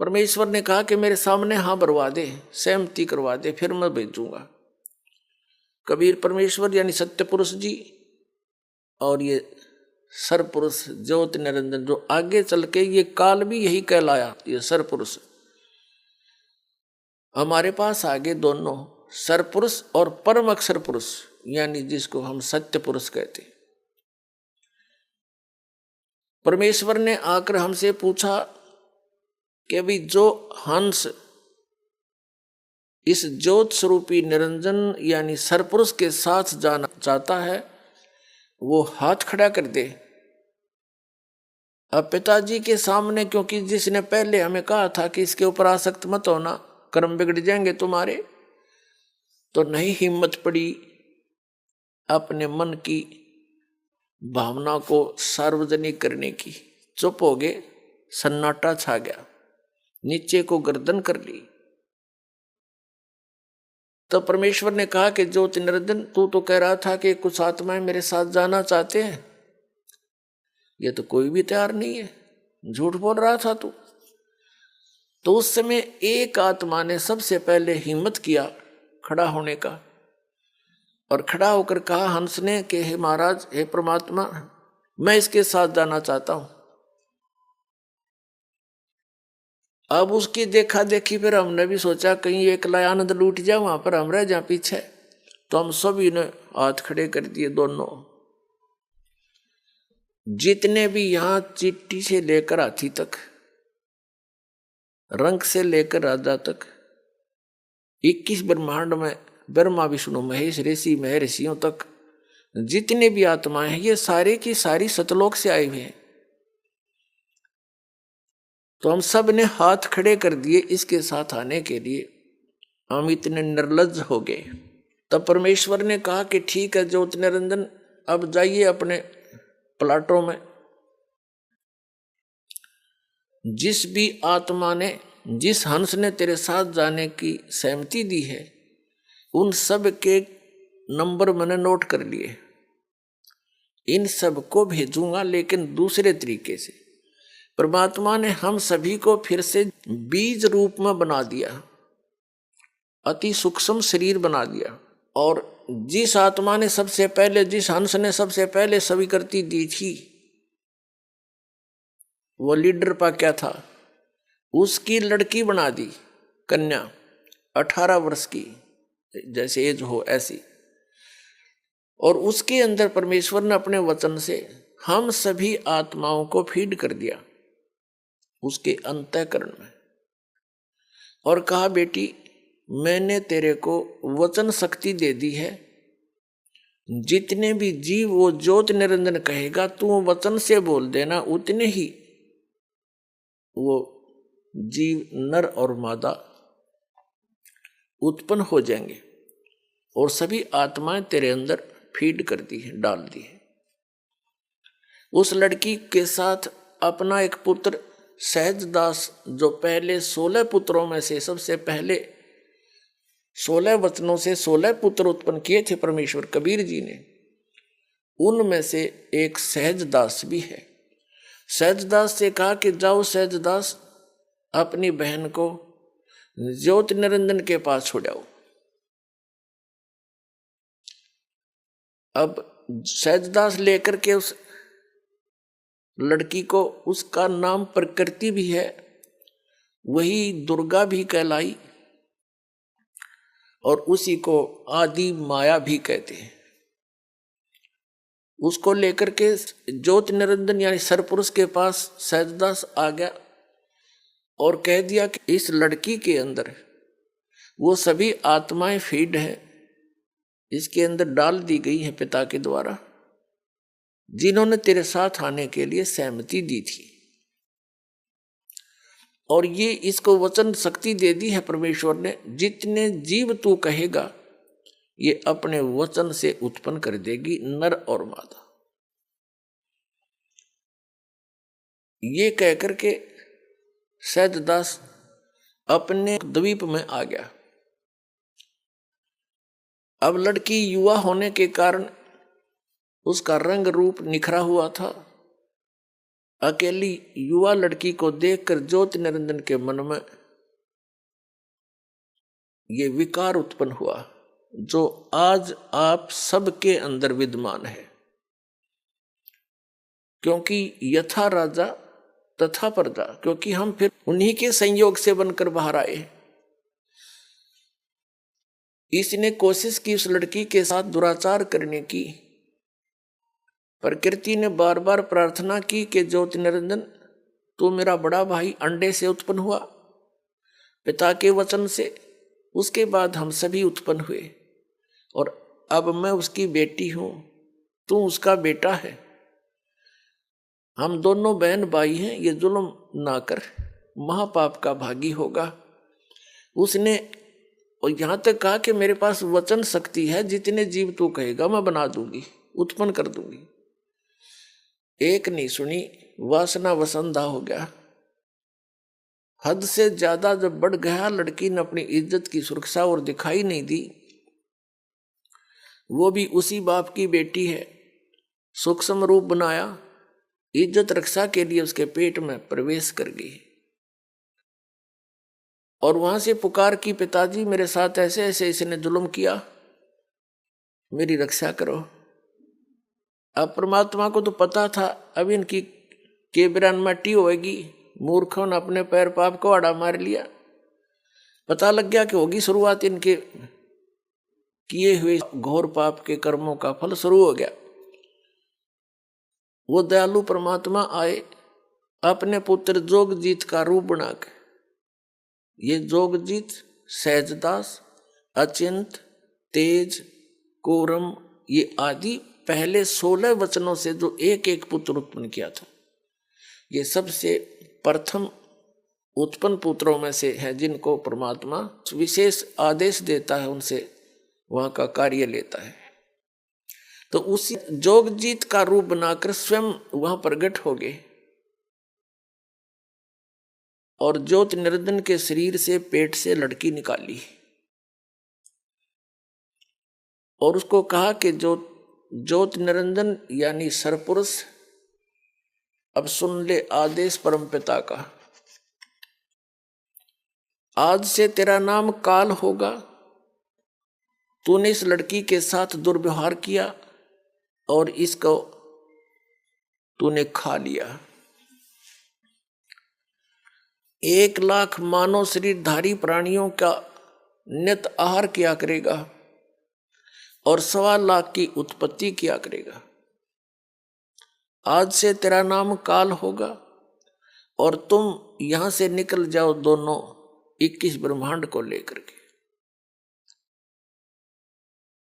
परमेश्वर ने कहा कि मेरे सामने हाँ भरवा दे, सहमति करवा दे, फिर मैं भेजूंगा। कबीर परमेश्वर यानी सत्य पुरुष जी और ये सरपुरुष ज्योति निरंजन, जो आगे चल के ये काल भी यही कहलाया, ये सरपुरुष हमारे पास आगे दोनों सरपुरुष और परम अक्षर पुरुष, यानी जिसको हम सत्य पुरुष कहते। परमेश्वर ने आकर हमसे पूछा कि अभी जो हंस इस ज्योत स्वरूपी निरंजन यानी सरपुरुष के साथ जाना चाहता है वो हाथ खड़ा कर दे। अब पिताजी के सामने, क्योंकि जिसने पहले हमें कहा था कि इसके ऊपर आसक्त मत होना, कर्म बिगड़ जाएंगे तुम्हारे, तो नहीं हिम्मत पड़ी अपने मन की भावना को सार्वजनिक करने की। चुप हो गए, सन्नाटा छा गया, नीचे को गर्दन कर ली। तो परमेश्वर ने कहा कि ज्योति निरंजन, तू तो कह रहा था कि कुछ आत्माएं मेरे साथ जाना चाहते हैं, ये तो कोई भी तैयार नहीं है, झूठ बोल रहा था तू। तो उस समय एक आत्मा ने सबसे पहले हिम्मत किया खड़ा होने का, और खड़ा होकर कहा हंस ने कि हे महाराज, हे परमात्मा, मैं इसके साथ जाना चाहता हूं। अब उसकी देखा देखी फिर हमने भी सोचा कहीं एकला आनंद लूट जाए, वहां पर हम रह जाए पीछे। तो हम सभी ने हाथ खड़े कर दिए दोनों। जितने भी यहां चिट्टी से लेकर हाथी तक, रंग से लेकर राजा तक, 21 ब्रह्मांड में ब्रह्मा विष्णु महेश ऋषि महर्षियों तक जितने भी आत्माएं हैं, ये सारे की सारी सतलोक से आए हुए हैं। तो हम सब ने हाथ खड़े कर दिए इसके साथ आने के लिए। हम इतने निर्लज्ज हो गए। तब परमेश्वर ने कहा कि ठीक है ज्योति निरंजन, अब जाइए अपने प्लाटों में। जिस भी आत्मा ने, जिस हंस ने तेरे साथ जाने की सहमति दी है, उन सब के नंबर मैंने नोट कर लिए। इन सब को भेजूंगा, लेकिन दूसरे तरीके से। परमात्मा ने हम सभी को फिर से बीज रूप में बना दिया, अति सूक्ष्म शरीर बना दिया। और जिस आत्मा ने सबसे पहले, जिस हंस ने सबसे पहले स्वीकृति दी थी, वो लीडर पा क्या था, उसकी लड़की बना दी, कन्या 18 वर्ष की, जैसे एज हो ऐसी। और उसके अंदर परमेश्वर ने अपने वचन से हम सभी आत्माओं को फीड कर दिया उसके अंतःकरण में, और कहा बेटी, मैंने तेरे को वचन शक्ति दे दी है। जितने भी जीव वो ज्योति निरंजन कहेगा, तू वचन से बोल देना, उतने ही वो जीव नर और मादा उत्पन्न हो जाएंगे। और सभी आत्माएं तेरे अंदर फीड कर दी है, डाल दी है। उस लड़की के साथ अपना एक पुत्र सहजदास, जो पहले 16 पुत्रों में से सबसे पहले 16 वचनों से 16 पुत्र उत्पन्न किए थे परमेश्वर कबीर जी ने, उनमें से एक सहजदास भी है। सहजदास से कहा कि जाओ सहजदास, अपनी बहन को ज्योति निरंजन के पास छोड़ाओ। अब सहजदास लेकर के उस लड़की को उसका नाम प्रकृति भी है, वही दुर्गा भी कहलाई और उसी को आदि माया भी कहते हैं। उसको लेकर के ज्योति निरंजन यानी सरपुरुष के पास सहजदास आ गया और कह दिया कि इस लड़की के अंदर वो सभी आत्माएं फीड है, इसके अंदर डाल दी गई है पिता के द्वारा, जिन्होंने तेरे साथ आने के लिए सहमति दी थी। और ये इसको वचन शक्ति दे दी है परमेश्वर ने, जितने जीव तू कहेगा ये अपने वचन से उत्पन्न कर देगी, नर और मादा। ये कहकर के सहजदास अपने द्वीप में आ गया। अब लड़की युवा होने के कारण उसका रंग रूप निखरा हुआ था। अकेली युवा लड़की को देखकर ज्योति निरंजन के मन में ये विकार उत्पन्न हुआ, जो आज आप सबके अंदर विद्यमान है। क्योंकि यथा राजा तथा प्रजा, क्योंकि हम फिर उन्हीं के संयोग से बनकर बाहर आए। इसने कोशिश की उस लड़की के साथ दुराचार करने की। प्रकृति ने बार बार प्रार्थना की कि ज्योति निरंजन तू मेरा बड़ा भाई अंडे से उत्पन्न हुआ, पिता के वचन से, उसके बाद हम सभी उत्पन्न हुए और अब मैं उसकी बेटी हूं, तू उसका बेटा है, हम दोनों बहन भाई हैं, ये जुल्म ना कर, महापाप का भागी होगा। उसने और यहां तक कहा कि मेरे पास वचन शक्ति है, जितने जीव तू कहेगा मैं बना दूंगी, उत्पन्न कर दूंगी। एक नहीं सुनी, वासना वसंधा हो गया। हद से ज्यादा जब बढ़ गया, लड़की ने अपनी इज्जत की सुरक्षा और दिखाई नहीं दी। वो भी उसी बाप की बेटी है, सूक्ष्म रूप बनाया, इज्जत रक्षा के लिए उसके पेट में प्रवेश कर गई और वहां से पुकार की, पिताजी मेरे साथ ऐसे ऐसे इसने जुल्म किया, मेरी रक्षा करो। अब परमात्मा को तो पता था अब इनकी केबरान मट्टी होगी, मूर्खों ने अपने पैर पाप को आड़ा मार लिया। पता लग गया कि होगी शुरुआत, इनके किए हुए घोर पाप के कर्मों का फल शुरू हो गया। वो दयालु परमात्मा आए, अपने पुत्र जोगजीत का रूप बनाकर। ये जोगजीत, सहजदास, अचिंत, तेज, कोरम, ये आदि पहले 16 वचनों से जो एक एक पुत्र उत्पन्न किया था, ये सबसे प्रथम उत्पन्न पुत्रों में से है, जिनको परमात्मा विशेष आदेश देता है, उनसे वहां का कार्य लेता है। तो उसी जोगजीत का रूप बनाकर स्वयं वहां प्रकट हो गए और ज्योति निरंजन के शरीर से, पेट से लड़की निकाली और उसको कहा कि ज्योति निरंजन यानी सरपुरुष, अब सुन ले आदेश परमपिता का, आज से तेरा नाम काल होगा। तूने इस लड़की के साथ दुर्व्यवहार किया और इसको तूने खा लिया। 1,00,000 मानव शरीरधारी प्राणियों का नित आहार किया करेगा और 1,25,000 की उत्पत्ति किया करेगा। आज से तेरा नाम काल होगा और तुम यहां से निकल जाओ दोनों 21 ब्रह्मांड को लेकर के।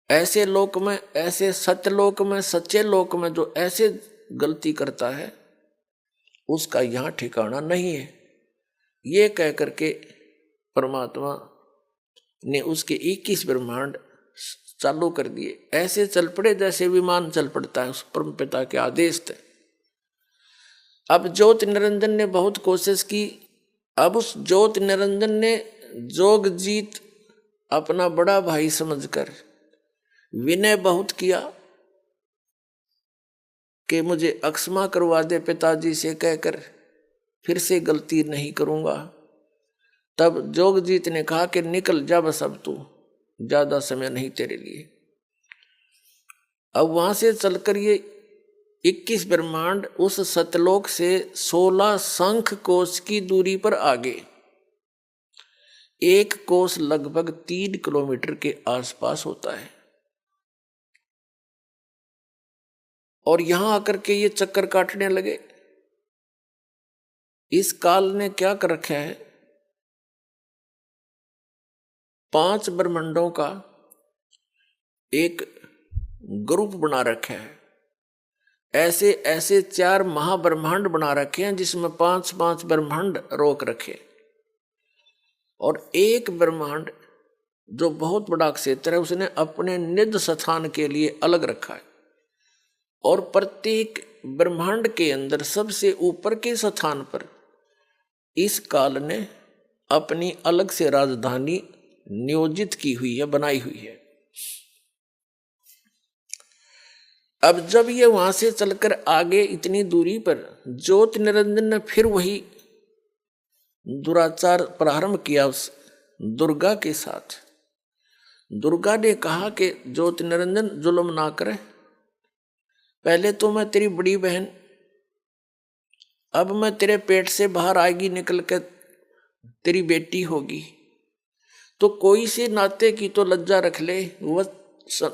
ऐसे लोक में, ऐसे सत्यलोक में, सच्चे लोक में जो ऐसे गलती करता है उसका यहां ठिकाना नहीं है। ये कह करके परमात्मा ने उसके 21 ब्रह्मांड चालू कर दिए। ऐसे चल पड़े जैसे विमान चल पड़ता है, उस परम पिता के आदेश थे। अब ज्योति निरंजन ने बहुत कोशिश की। अब उस ज्योति निरंजन ने जोगजीत अपना बड़ा भाई समझकर विनय बहुत किया कि मुझे अक्षमा करवा दे पिताजी से, कहकर फिर से गलती नहीं करूंगा। तब जोगजीत ने कहा कि निकल जा बस, अब तू, ज्यादा समय नहीं तेरे लिए। अब वहां से चलकर ये 21 ब्रह्मांड उस सतलोक से 16 शंख कोश की दूरी पर आगे, एक कोस लगभग 3 किलोमीटर के आसपास होता है। और यहां आकर के ये चक्कर काटने लगे। इस काल ने क्या कर रखा है, 5 ब्रह्मांडों का एक ग्रुप बना रखा है। ऐसे ऐसे 4 महाब्रह्मांड बना रखे हैं जिसमें 5-5 ब्रह्मांड रोक रखे, और एक ब्रह्मांड जो बहुत बड़ा क्षेत्र है उसने अपने निज स्थान के लिए अलग रखा है। और प्रत्येक ब्रह्मांड के अंदर सबसे ऊपर के स्थान पर इस काल ने अपनी अलग से राजधानी नियोजित की हुई है, बनाई हुई है। अब जब ये वहां से चलकर आगे इतनी दूरी पर ज्योति निरंजन ने फिर वही दुराचार प्रारंभ किया उस दुर्गा के साथ। दुर्गा ने कहा कि ज्योति निरंजन जुल्म ना करे, पहले तो मैं तेरी बड़ी बहन, अब मैं तेरे पेट से बाहर आएगी निकल कर तेरी बेटी होगी, तो कोई से नाते की तो लज्जा रख ले, वह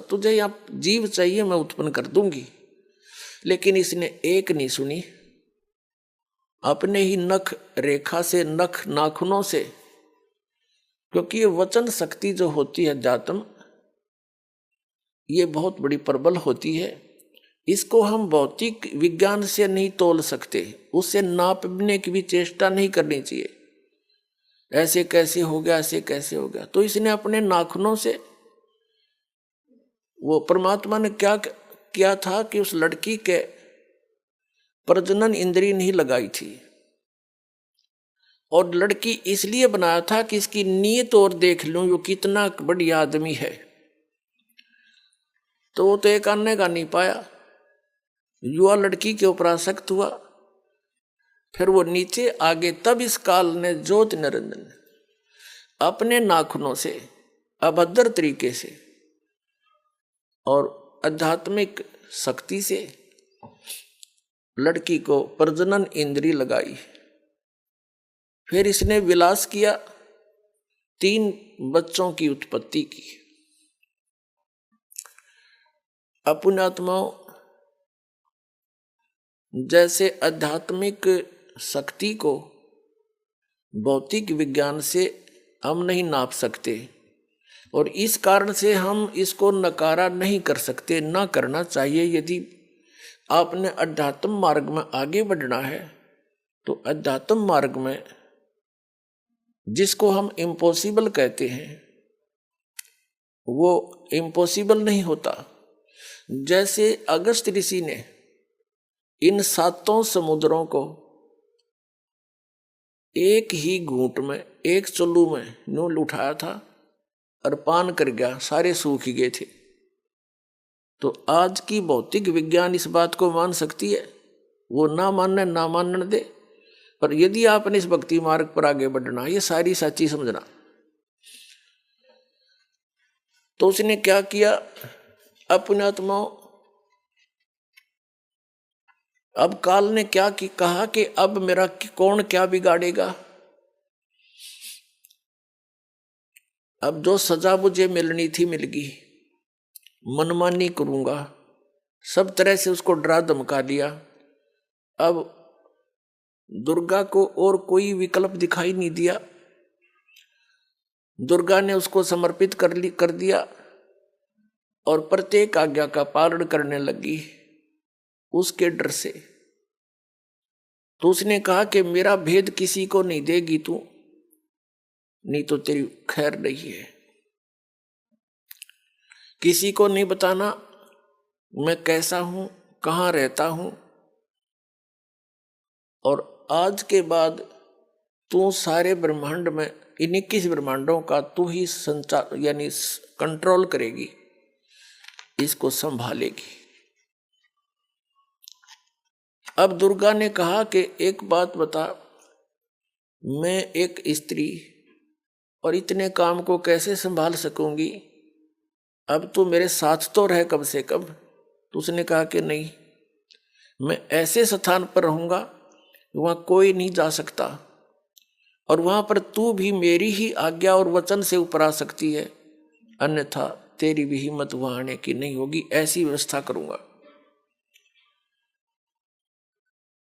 तुझे यहाँ जीव चाहिए मैं उत्पन्न कर दूंगी। लेकिन इसने एक नहीं सुनी, अपने ही नख रेखा से, नख नाखूनों से, क्योंकि ये वचन शक्ति जो होती है अध्यात्म, ये बहुत बड़ी प्रबल होती है। इसको हम भौतिक विज्ञान से नहीं तोल सकते, उससे नापने की भी चेष्टा नहीं करनी चाहिए। ऐसे कैसे हो गया, ऐसे कैसे हो गया। तो इसने अपने नाखूनों से, वो परमात्मा ने क्या किया था कि उस लड़की के प्रजनन इंद्रिय नहीं लगाई थी, और लड़की इसलिए बनाया था कि इसकी नीयत और देख लूं वो कितना बढ़िया आदमी है। तो वो तो एक आने का नहीं पाया, युवा लड़की के ऊपर आसक्त हुआ, फिर वो नीचे आगे। तब इस काल ने ज्योति निरंजन अपने नाखूनों से अभद्र तरीके से और आध्यात्मिक शक्ति से लड़की को प्रजनन इंद्रिय लगाई। फिर इसने विलास किया, 3 बच्चों की उत्पत्ति की। पुण्यात्माओं, जैसे आध्यात्मिक शक्ति को भौतिक विज्ञान से हम नहीं नाप सकते, और इस कारण से हम इसको नकारा नहीं कर सकते, ना करना चाहिए। यदि आपने अध्यात्म मार्ग में आगे बढ़ना है तो अध्यात्म मार्ग में जिसको हम इम्पॉसिबल कहते हैं वो इम्पॉसिबल नहीं होता। जैसे अगस्त ऋषि ने इन 7 समुद्रों को एक ही घूंट में, एक चुल्लू में यूं उठाया था और पान कर गया, सारे सूख गए थे। तो आज की भौतिक विज्ञान इस बात को मान सकती है, वो ना मानने ना मानने दे, पर यदि आपने इस भक्ति मार्ग पर आगे बढ़ना, ये सारी सच्ची समझना। तो उसने क्या किया, पुण्यात्माओं, अब काल ने क्या कहा कि अब मेरा कौन क्या बिगाड़ेगा। अब जो सजा मुझे मिलनी थी मिल गई, मनमानी करूंगा, सब तरह से उसको डरा धमका दिया। अब दुर्गा को और कोई विकल्प दिखाई नहीं दिया, दुर्गा ने उसको समर्पित कर दिया और प्रत्येक आज्ञा का पालन करने लगी उसके डर से। तो उसने कहा कि मेरा भेद किसी को नहीं देगी तू, नहीं तो तेरी खैर नहीं है। किसी को नहीं बताना मैं कैसा हूं, कहां रहता हूं, और आज के बाद तू सारे ब्रह्मांड में, इन 21 ब्रह्मांडों का तू ही संचार यानी कंट्रोल करेगी, इसको संभालेगी। अब दुर्गा ने कहा कि एक बात बता, मैं एक स्त्री और इतने काम को कैसे संभाल सकूंगी, अब तू मेरे साथ तो रह कम से कम। तो उसने कहा कि नहीं, मैं ऐसे स्थान पर रहूंगा वहां कोई नहीं जा सकता, और वहां पर तू भी मेरी ही आज्ञा और वचन से ऊपर आ सकती है, अन्यथा तेरी भी हिम्मत वहां आने की नहीं होगी, ऐसी व्यवस्था करूंगा।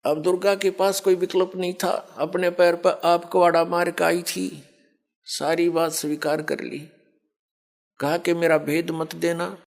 अब दुर्गा के पास कोई विकल्प नहीं था, अपने पैर पर आप कुवाड़ा मार के आई थी, सारी बात स्वीकार कर ली। कहा कि मेरा भेद मत देना,